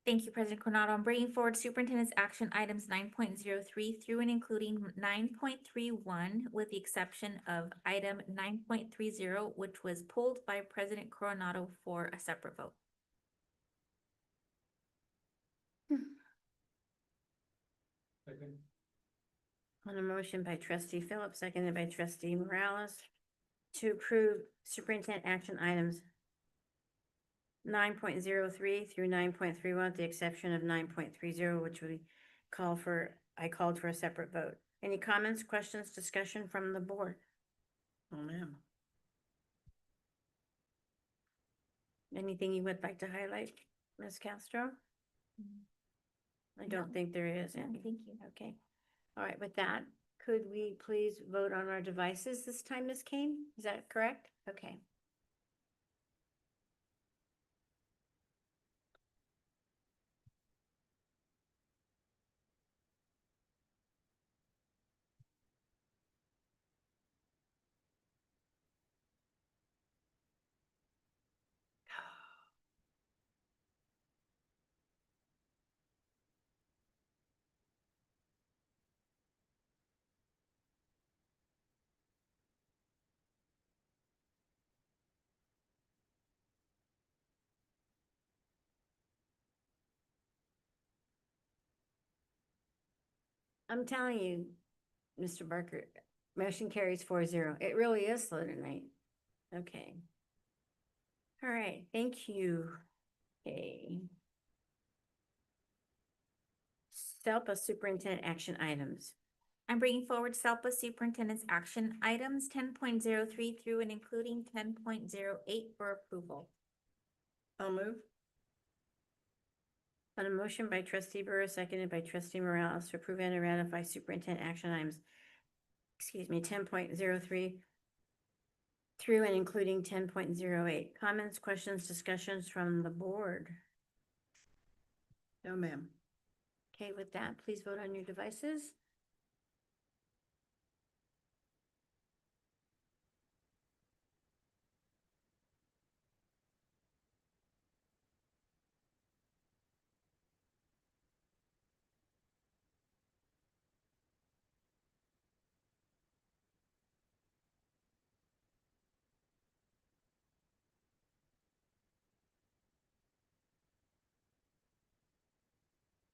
Thank you, President Coronado. I'm bringing forward superintendent's action items 9.03 through and including 9.31, with the exception of item 9.30, which was pulled by President Coronado for a separate vote. On a motion by trustee Phillips, seconded by trustee Morales, to approve superintendent action items 9.03 through 9.31, with the exception of 9.30, which I called for a separate vote. Any comments, questions, discussion from the board? Oh, ma'am. Anything you would like to highlight, Ms. Castro? I don't think there is No, any. thank you. Okay. All right, with that, could we please vote on our devices this time, Ms. Kane? Is that correct? Okay. I'm telling you, Mr. Barker, motion carries 4-0. It really is slow tonight. Okay. All right, thank you. Okay. SELPA superintendent action items. I'm bringing forward SELPA superintendent's action items 10.03 through and including 10.08 for approval. I'll move. On a motion by trustee Burrow, seconded by trustee Morales, to approve and ratify superintendent action items, 10.03 through and including 10.08. Comments, questions, discussions from the board? No, ma'am. Okay, with that, please vote on your devices.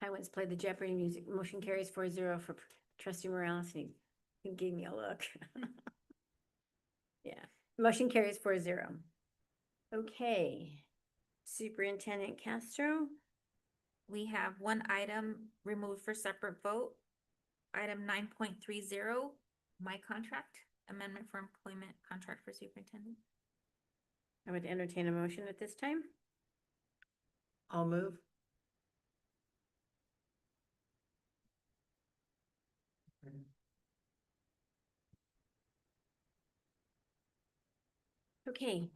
I once played the Jeopardy music. Motion carries 4-0 for trustee Morales. He gave me a look. Yeah, motion carries 4-0. Okay, Superintendent Castro. We have one item removed for separate vote. Item 9.30, my contract, amendment for employment contract for superintendent. I would entertain a motion at this time. I'll move. Okay.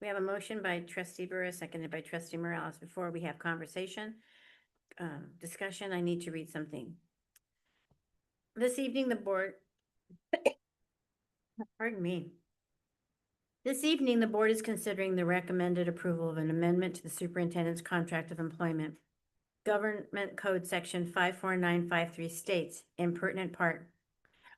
We have a motion by trustee Burris, seconded by trustee Morales. Before we have conversation, discussion, I need to read something. This evening, the board, pardon me. This evening, the board is considering the recommended approval of an amendment to the superintendent's contract of employment. Government Code Section 54953 states, in pertinent part,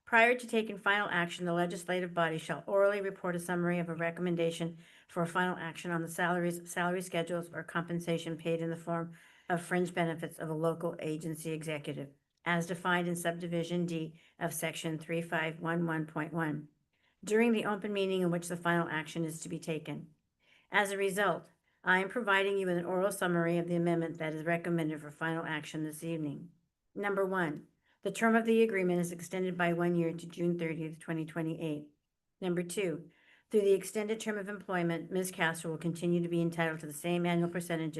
prior to taking final action, the legislative body shall orally report a summary of a recommendation for a final action on the salary schedules, or compensation paid in the form of fringe benefits of a local agency executive, as defined in subdivision D of section 3511.1, during the open meeting in which the final action is to be taken. As a result, I am providing you with an oral summary of the amendment that is recommended for final action this evening. Number 1, the term of the agreement is extended by 1 year to June 30th, 2028. Number 2, through the extended term of employment, Ms. Castro will continue to be entitled to the same annual percentage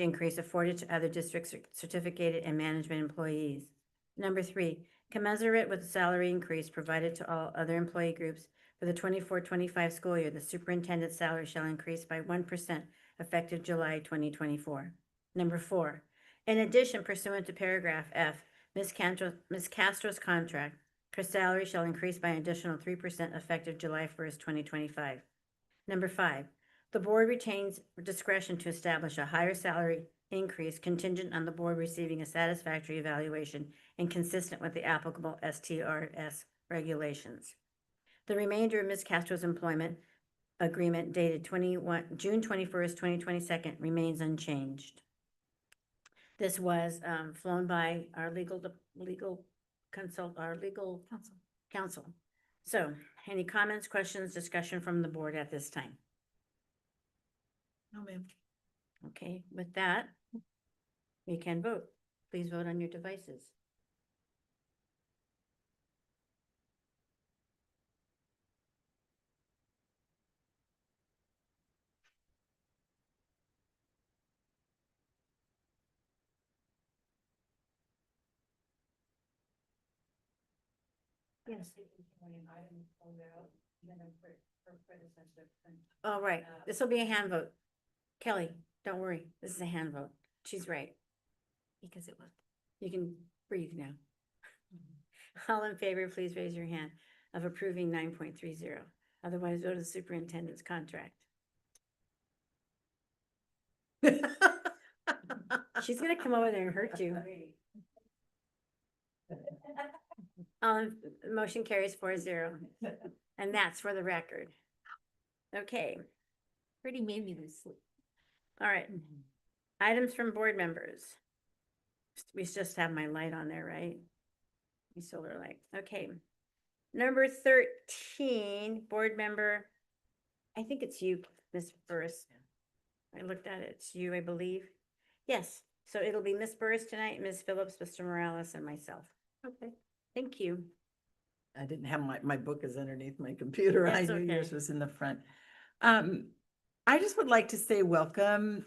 increase afforded to other district certificated and management employees. Number 3, commensurate with the salary increase provided to all other employee groups for the 24-25 school year, the superintendent's salary shall increase by 1% effective July 2024. Number 4, in addition, pursuant to paragraph F, Ms. Castro's contract Her salary shall increase by an additional 3% effective July 1st, 2025. Number 5, the board retains discretion to establish a higher salary increase contingent on the board receiving a satisfactory evaluation and consistent with the applicable STRS regulations. The remainder of Ms. Castro's employment agreement dated June 21st, 2022 remains unchanged. This was flown by our legal counsel. So, any comments, questions, discussion from the board at this time? No, ma'am. Okay, with that, we can vote. Please vote on your devices. Yes. All right, this will be a hand vote. Kelly, don't worry, this is a hand vote. She's right. Because it was. You can breathe now. All in favor, please raise your hand of approving 9.30. Otherwise, go to the superintendent's contract. She's gonna come over there and hurt you. Motion carries 4-0, and that's for the record. Okay, Pretty made me lose sleep. all right. Items from board members. We just have my light on there, right? My solar light, okay. Number 13, board member, I think it's you, Ms. Burris. I looked at it, it's you, I believe. Yes, so it'll be Ms. Burris tonight, Ms. Phillips, Mr. Morales, and myself. Okay, thank you. I didn't have my book is underneath my computer. I That's knew yours okay. was in the front. I just would like to say welcome,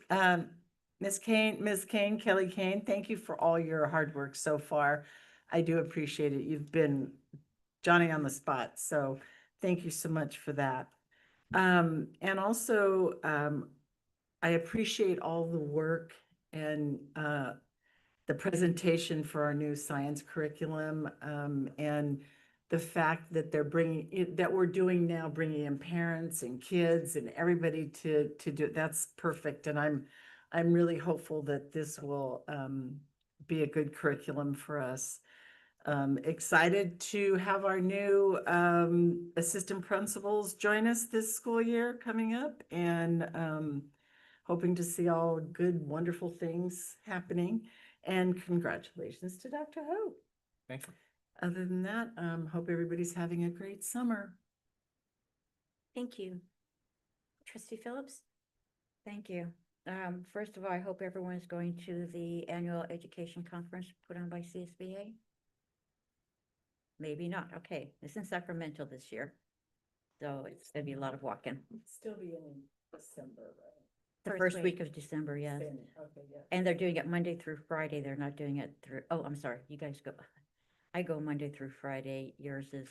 Ms. Kane, Kelly Kane. Thank you for all your hard work so far. I do appreciate it. You've been Johnny on the spot, so thank you so much for that. And also, I appreciate all the work and the presentation for our new science curriculum, and the fact that they're bringing it, that we're doing now, bringing in parents and kids and everybody to do, that's perfect. And I'm really hopeful that this will be a good curriculum for us. Excited to have our new assistant principals join us this school year coming up, and hoping to see all good, wonderful things happening. And congratulations to Dr. Hope. Thank you. Other than that, hope everybody's having a great summer. Thank you. Trustee Phillips? Thank you. First of all, I hope everyone's going to the annual education conference put on by CSBA. Maybe not. Okay, it's in Sacramento this year. So it's gonna be a lot of walking. Still be in December, right? The first week of December, yes. Okay, yeah. And they're doing it Monday through Friday. They're not doing it through, oh, I'm sorry, you guys go. I go Monday through Friday. Yours is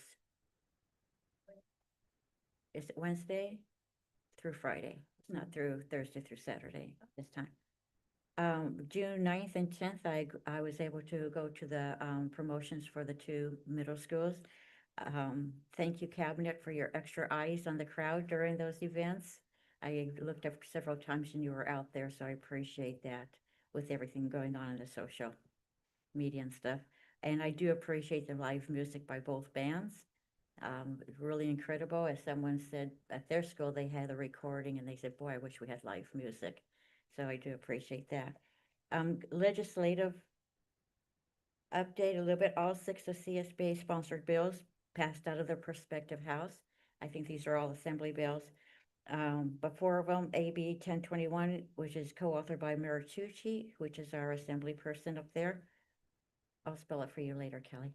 it Wednesday through Friday? It's not through Thursday through Saturday this time. June 9th and 10th, I was able to go to the promotions for the 2 middle schools. Thank you, Cabinet, for your extra eyes on the crowd during those events. I looked up several times and you were out there, so I appreciate that with everything going on in the social media and stuff. And I do appreciate the live music by both bands. Really incredible. As someone said, at their school, they had a recording and they said, boy, I wish we had live music. So I do appreciate that. Legislative update a little bit. All 6 of CSBA sponsored bills passed out of their prospective house. I think these are all assembly bills. But 4 of them, AB 1021, which is co-authored by Mayor Tucci, which is our assembly person up there. I'll spell it for you later, Kelly.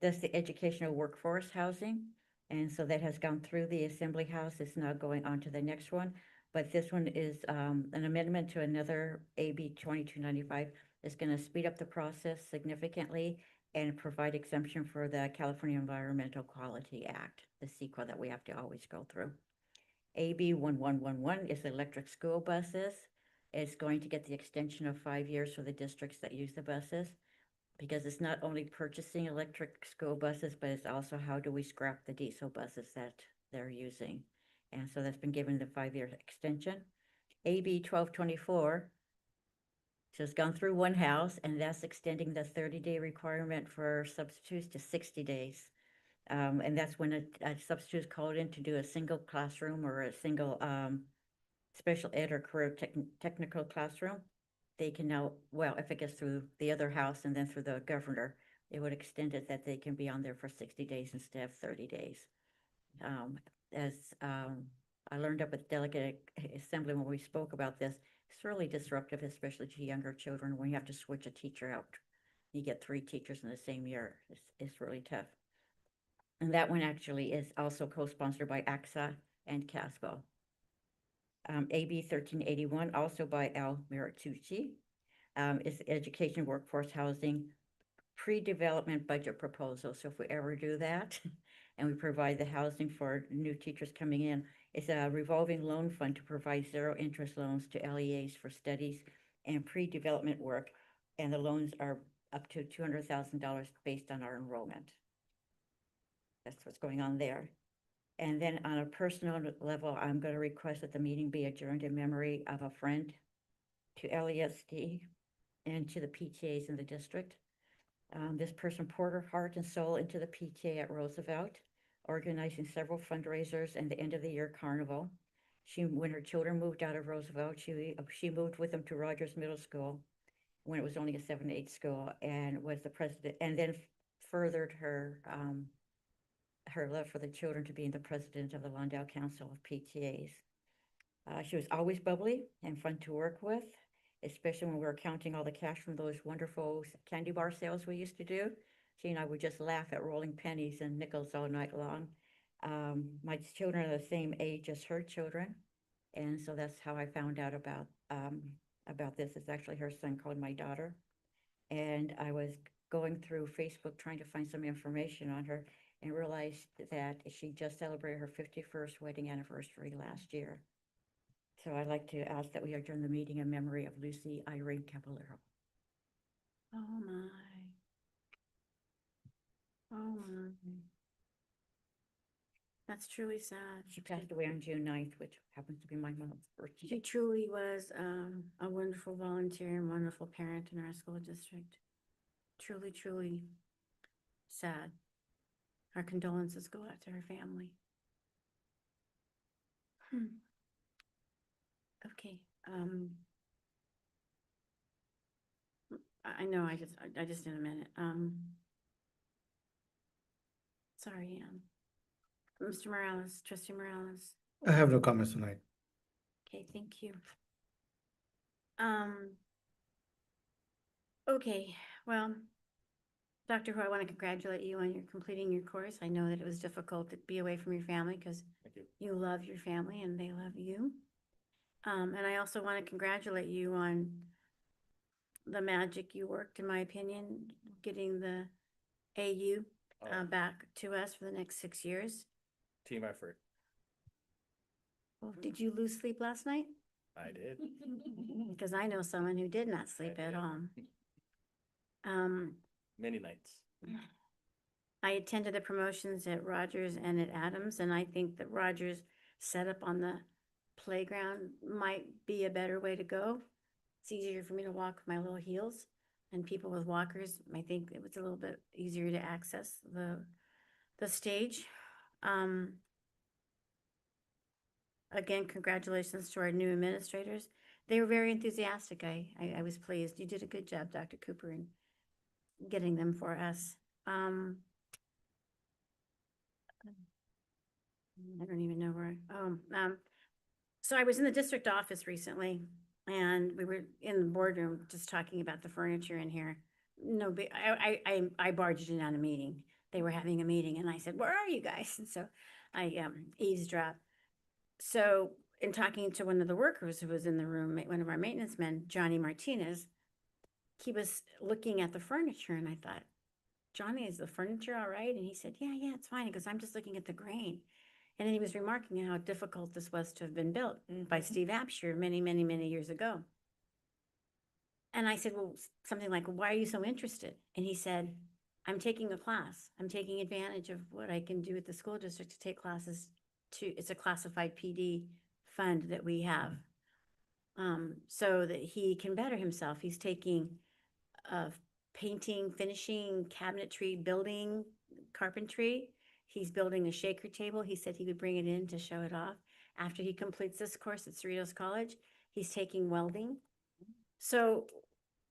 That's the educational workforce housing. And so that has gone through the assembly house. It's now going on to the next one. But this one is an amendment to another AB 2295. It's going to speed up the process significantly and provide exemption for the California Environmental Quality Act, the CEQA that we have to always go through. AB 1111 is electric school buses. It's going to get the extension of 5 years for the districts that use the buses. Because it's not only purchasing electric school buses, but it's also how do we scrap the diesel buses that they're using? And so that's been given the 5-year extension. AB 1224. So it's gone through one house, and that's extending the 30-day requirement for substitutes to 60 days. And that's when a substitute is called in to do a single classroom or a single special ed or career technical classroom. They can now, well, if it gets through the other house and then through the governor, it would extend it that they can be on there for 60 days instead of 30 days. As I learned up at Delegate Assembly when we spoke about this, it's really disruptive, especially to younger children when you have to switch a teacher out. You get 3 teachers in the same year. It's really tough. And that one actually is also co-sponsored by AXA and CASBO. AB 1381, also by Al Maritucci, is Education Workforce Housing Pre-Development Budget Proposal. So if we ever do that and we provide the housing for new teachers coming in, it's a revolving loan fund to provide 0 interest loans to LEAs for studies and pre-development work. And the loans are up to $200,000 based on our enrollment. That's what's going on there. And then on a personal level, I'm going to request that the meeting be adjourned in memory of a friend to LESD and to the PTAs in the district. This person poured her heart and soul into the PTA at Roosevelt, organizing several fundraisers and the end of the year carnival. When her children moved out of Roosevelt, she moved with them to Rogers Middle School when it was only a 7-8 school, and was the president, and then furthered her love for the children to being the president of the Lawndale Council of PTAs. She was always bubbly and fun to work with, especially when we were counting all the cash from those wonderful candy bar sales we used to do. She and I would just laugh at rolling pennies and nickels all night long. My children are the same age as her children, and so that's how I found out about this. It's actually her son called my daughter, and I was going through Facebook trying to find some information on her, and realized that she just celebrated her 51st wedding anniversary last year. So I'd like to ask that we adjourn the meeting in memory of Lucy Irene Caballero. Oh my. Oh my. That's truly sad. She passed away on June 9th, which happens to be my mom's She birthday. truly was a wonderful volunteer and wonderful parent in our school district. Truly, truly sad. Our condolences go out to her family. Okay. I know, I just need a minute. Sorry, Mr. Morales, Trustee Morales. I have no comments tonight. Okay, thank you. Okay, well, Dr. Hu, I want to congratulate you on your completing your course. I know that it was difficult to be away from your family because you love your family and they love you. And I also want to congratulate you on the magic you worked, in my opinion, getting the AU back to us for the next 6 years. Team effort. Well, did you lose sleep last night? I did. Because I know someone who did not sleep at all. Many nights. I attended the promotions at Rogers and at Adams, and I think that Rogers setup on the playground might be a better way to go. It's easier for me to walk with my little heels, and people with walkers, I think it was a little bit easier to access the stage. Again, congratulations to our new administrators. They were very enthusiastic. I was pleased. You did a good job, Dr. Cooper, in getting them for us. I don't even know where, so I was in the district office recently, and we were in the boardroom just talking about the furniture in here. No, I barged in on a meeting. They were having a meeting, and I said, "Where are you guys?" And so I eavesdropped. So in talking to one of the workers who was in the room, one of our maintenance men, Johnny Martinez, he was looking at the furniture, and I thought, "Johnny, is the furniture all right?" And he said, yeah, it's fine. He goes, "I'm just looking at the grain." And then he was remarking on how difficult this was to have been built by Steve Absher many, many, many years ago. And I said, well, something like, why are you so interested? And he said, I'm taking a class. I'm taking advantage of what I can do at the school district to take classes it's a classified PD fund that we have. So that he can better himself. He's taking painting, finishing, cabinetry, building, carpentry. He's building a shaker table. He said he would bring it in to show it off. After he completes this course at Cerritos College, he's taking welding. So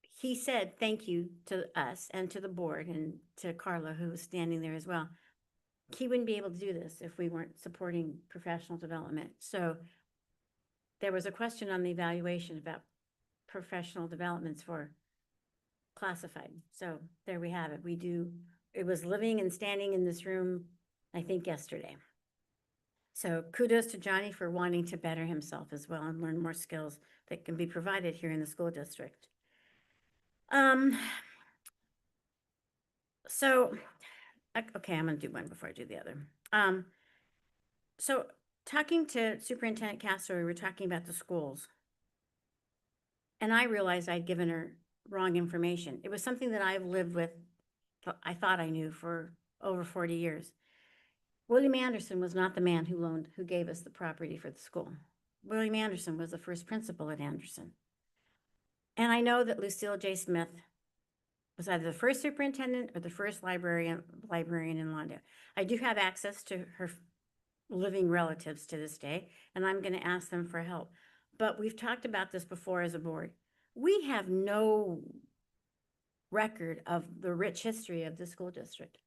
he said thank you to us and to the board and to Carla, who was standing there as well. He wouldn't be able to do this if we weren't supporting professional development. So there was a question on the evaluation about professional developments for classified. So there we have it. It was living and standing in this room, I think yesterday. So kudos to Johnny for wanting to better himself as well and learn more skills that can be provided here in the school district. So, okay, I'm gonna do one before I do the other. So talking to Superintendent Castro, we were talking about the schools. And I realized I'd given her wrong information. It was something that I've lived with, I thought I knew for over 40 years. William Anderson was not the man who gave us the property for the school. William Anderson was the first principal at Anderson. And I know that Lucille J. Smith was either the first superintendent or the first librarian in Lawndale. I do have access to her living relatives to this day, and I'm going to ask them for help. But we've talked about this before as a board. We have no record of the rich history of the school district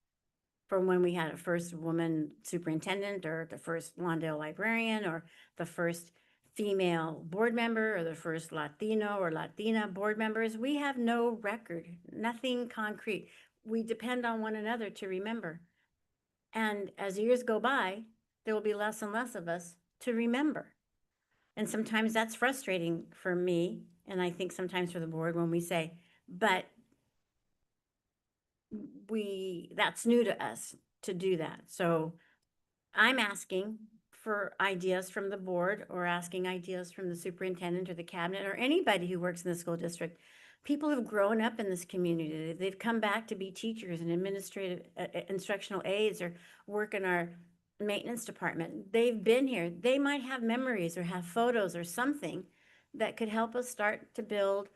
from when we had a first woman superintendent or the first Lawndale librarian or the first female board member or the first Latino or Latina board members. We have no record, nothing concrete. We depend on one another to remember. And as years go by, there will be less and less of us to remember. And sometimes that's frustrating for me, and I think sometimes for the board when we say, but that's new to us to do that. So I'm asking for ideas from the board or asking ideas from the superintendent or the cabinet or anybody who works in the school district. People have grown up in this community. They've come back to be teachers and administrative instructional aides or work in our maintenance department. They've been here. They might have memories or have photos or something that could help us start to build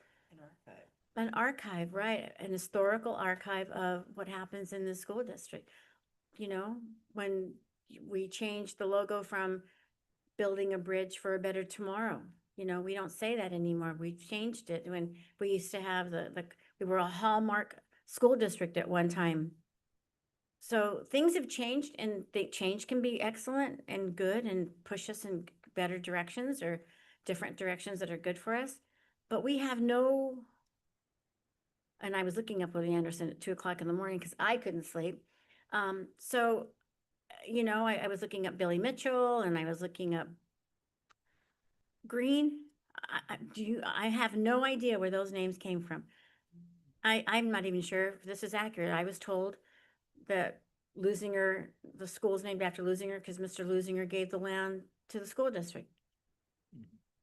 an archive, right? An historical archive of what happens in the school district. You know, when we changed the logo from building a bridge for a better tomorrow, you know, we don't say that anymore. We changed it when we used to have we were a hallmark school district at one time. So things have changed, and change can be excellent and good and push us in better directions or different directions that are good for us. But we have no, and I was looking up Willie Anderson at 2:00 in the morning because I couldn't sleep. So, you know, I was looking up Billy Mitchell and I was looking up Green. I have no idea where those names came from. I'm not even sure if this is accurate. I was told that Lusinger, the school's named after Lusinger because Mr. Lusinger gave the land to the school district.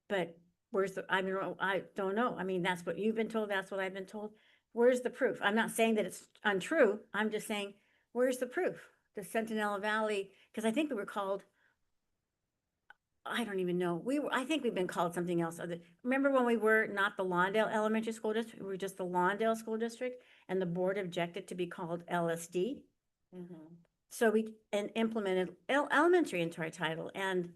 But I don't know. I mean, that's what you've been told. That's what I've been told. Where's the proof? I'm not saying that it's untrue. I'm just saying, where's the proof? The Centinela Valley, because I think we were called, I don't even know. I think we've been called something else. Remember when we were not the Lawndale Elementary School District? We were just the Lawndale School District, and the board objected to be called LSD. So we implemented elementary into our title, and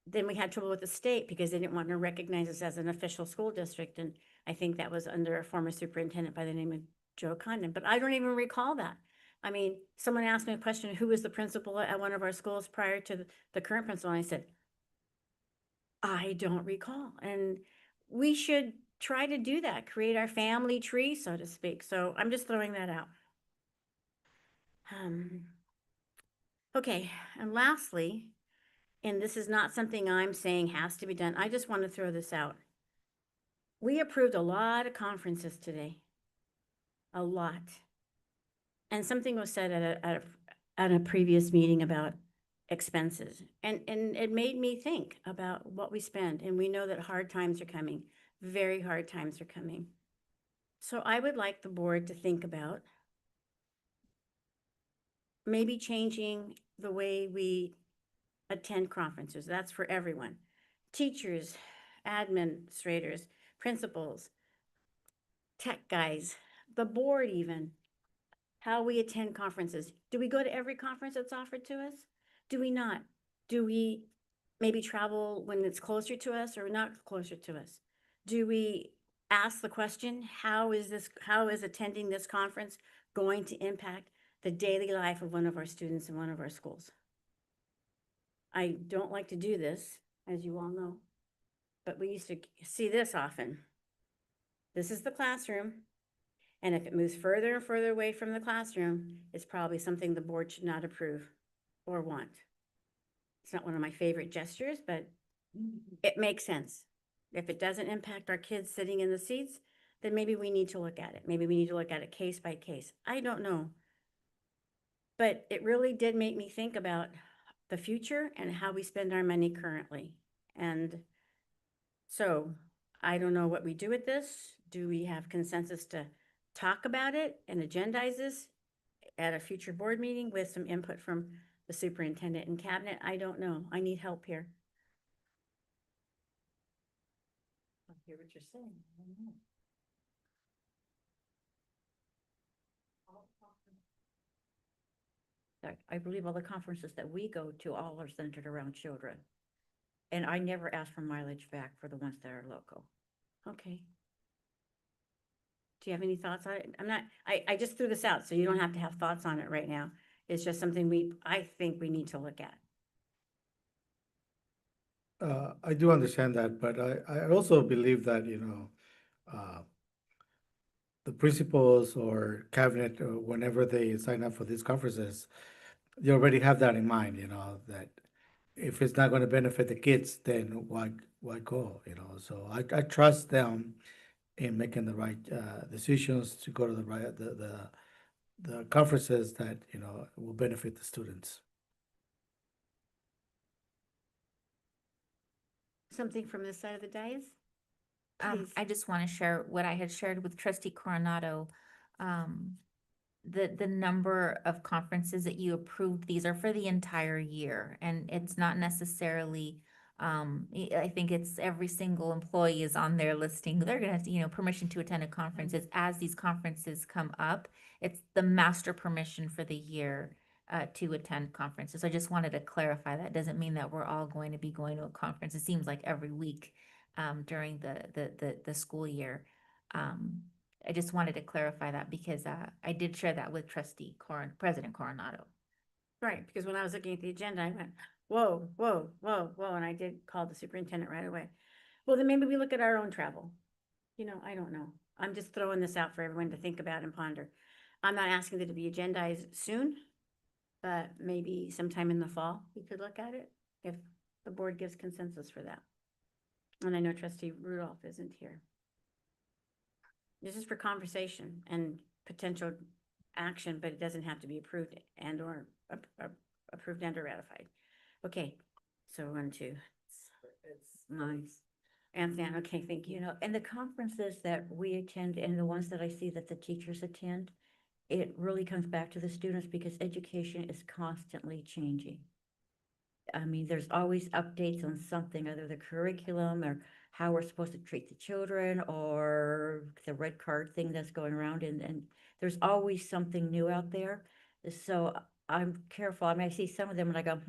then we had trouble with the state because they didn't want to recognize us as an official school district, and I think that was under a former superintendent by the name of Joe Condon, but I don't even recall that. I mean, someone asked me a question, who was the principal at one of our schools prior to the current principal, and I said, I don't recall. And we should try to do that, create our family tree, so to speak. So I'm just throwing that out. Okay, and lastly, and this is not something I'm saying has to be done, I just want to throw this out. We approved a lot of conferences today, a lot. And something was said at a previous meeting about expenses. And it made me think about what we spend. And we know that hard times are coming, very hard times are coming. So I would like the board to think about maybe changing the way we attend conferences. That's for everyone. Teachers, administrators, principals, tech guys, the board even. How we attend conferences. Do we go to every conference that's offered to us? Do we not? Do we maybe travel when it's closer to us or not closer to us? Do we ask the question, how is attending this conference going to impact the daily life of one of our students in one of our schools? I don't like to do this, as you all know, but we used to see this often. This is the classroom. And if it moves further and further away from the classroom, it's probably something the board should not approve or want. It's not one of my favorite gestures, but it makes sense. If it doesn't impact our kids sitting in the seats, then maybe we need to look at it. Maybe we need to look at it case by case. I don't know. But it really did make me think about the future and how we spend our money currently. And so I don't know what we do with this. Do we have consensus to talk about it and agendize this at a future board meeting with some input from the superintendent and cabinet? I don't know. I need help here. I hear what you're saying. I don't know. I believe all the conferences that we go to all are centered around children. And I never ask for mileage back for the ones that are local. Okay. Do you have any thoughts on it? I just threw this out, so you don't have to have thoughts on it right now. It's just something I think we need to look at. I do understand that, but I also believe that, the principals or cabinet, whenever they sign up for these conferences, they already have that in mind, that if it's not going to benefit the kids, then why go, So I trust them in making the right decisions to go to the conferences that, will benefit the students. Something from this side of the dais? Please. I just want to share what I had shared with trustee Coronado. The number of conferences that you approved, these are for the entire year, and it's not necessarily, I think it's every single employee is on their listing. They're gonna have, permission to attend a conference. It's as these conferences come up, it's the master permission for the year to attend conferences. I just wanted to clarify that. Doesn't mean that we're all going to be going to a conference. It seems like every week during the school year. I just wanted to clarify that because I did share that with President Coronado. Right, because when I was looking at the agenda, I went, whoa, whoa, whoa, whoa, and I did call the superintendent right away. Well, then maybe we look at our own travel. I don't know. I'm just throwing this out for everyone to think about and ponder. I'm not asking it to be agendized soon, but maybe sometime in the fall, we could look at it if the board gives consensus for that. And I know trustee Rudolph isn't here. This is for conversation and potential action, but it doesn't have to be approved and or approved and or ratified. Okay, so we're on to. It's Nice. Anthony, okay, thank you. And the conferences that we attend and the ones that I see that the teachers attend, it really comes back to the students because education is constantly changing. I mean, there's always updates on something, either the curriculum or how we're supposed to treat the children or the red card thing that's going around and there's always something new out there. So I'm careful. I mean, I see some of them and I go,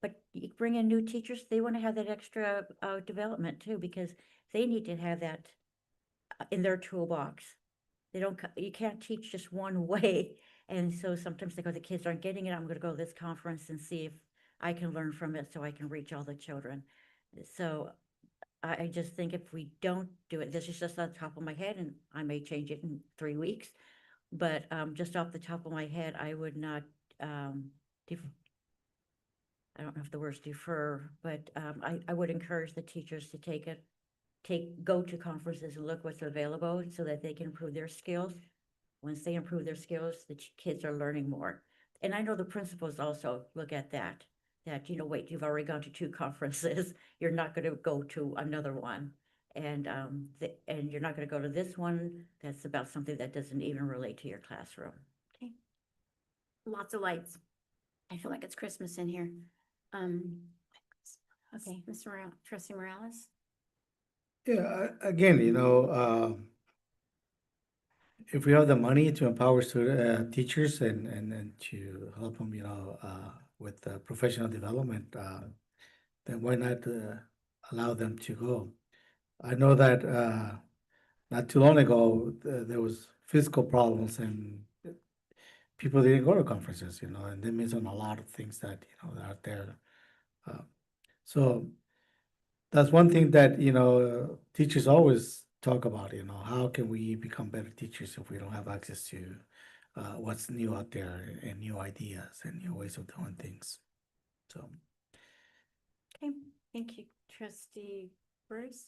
but you bring in new teachers, they want to have that extra development too, because they need to have that in their toolbox. You can't teach just one way. And so sometimes they go, the kids aren't getting it. I'm going to go to this conference and see if I can learn from it so I can reach all the children. So I just think if we don't do it, this is just on the top of my head and I may change it in 3 weeks. But just off the top of my head, I would not, I don't know if the word's defer, but I would encourage the teachers to go to conferences and look what's available so that they can improve their skills. Once they improve their skills, the kids are learning more. And I know the principals also look at that, wait, you've already gone to 2 conferences. You're not going to go to another one. And, and you're not gonna go to this one that's about something that doesn't even relate to your classroom. Lots of lights. I feel like it's Christmas in here. Okay, Mr. Morales, Trustee Morales? Yeah, again, if we have the money to empower teachers and to help them, with professional development, then why not allow them to go? I know that not too long ago, there was fiscal problems and people didn't go to conferences, and they miss on a lot of things that, that are there. Uh, So that's one thing that, teachers always talk about, how can we become better teachers if we don't have access to what's new out there and new ideas and new ways of doing things. So, Okay, thank you, Trustee Bruce.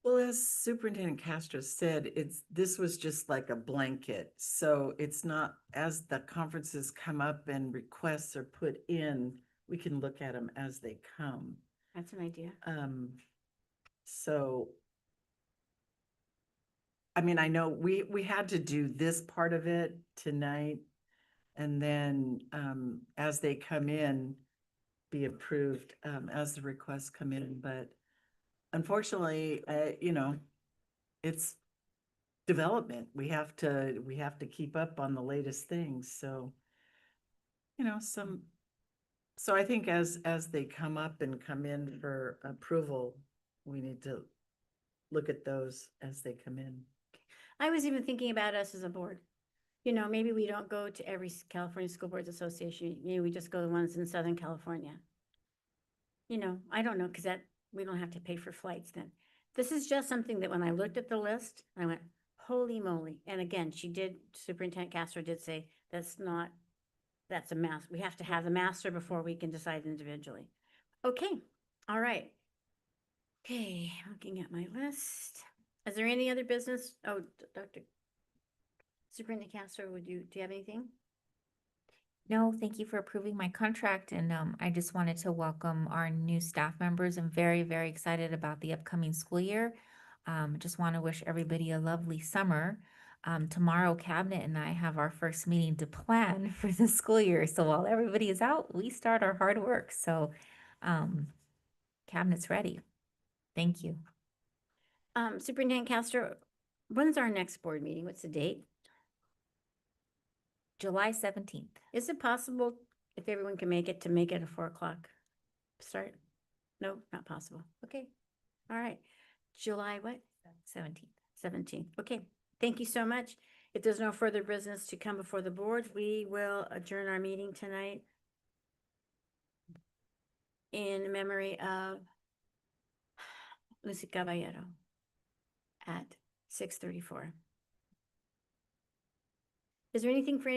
Well, as Superintendent Castro said, this was just like a blanket. So it's not, as the conferences come up and requests are put in, we can look at them as they come. That's an idea. So, I mean, I know we had to do this part of it tonight. And then, as they come in, be approved, as the requests come in, but unfortunately, it's development. We have to keep up on the latest things, so, so I think as they come up and come in for approval, we need to look at those as they come in. I was even thinking about us as a board. Maybe we don't go to every California School Boards Association. Maybe we just go to the ones in Southern California. I don't know, because we don't have to pay for flights then. This is just something that when I looked at the list, I went, holy moly. And again, Superintendent Castro did say, that's a master. We have to have the master before we can decide individually. Okay, all right. Okay, looking at my list. Is there any other business? Oh, Dr. Superintendent Castro, do you have anything? No, thank you for approving my contract, and I just wanted to welcome our new staff members. I'm very, very excited about the upcoming school year. Just want to wish everybody a lovely summer. Tomorrow, Cabinet and I have our first meeting to plan for the school year. So while everybody is out, we start our hard work. So Cabinet's ready. Thank you. Superintendent Castro, when's our next board meeting? What's the date? July 17th. Is it possible, if everyone can make it, to make it a 4:00 start? No, not possible. Okay. All right. July what? 17th. 17th. Okay. Thank you so much. If there's no further business to come before the board, we will adjourn our meeting tonight in memory of Lucy Caballero at 6:34. Is there anything for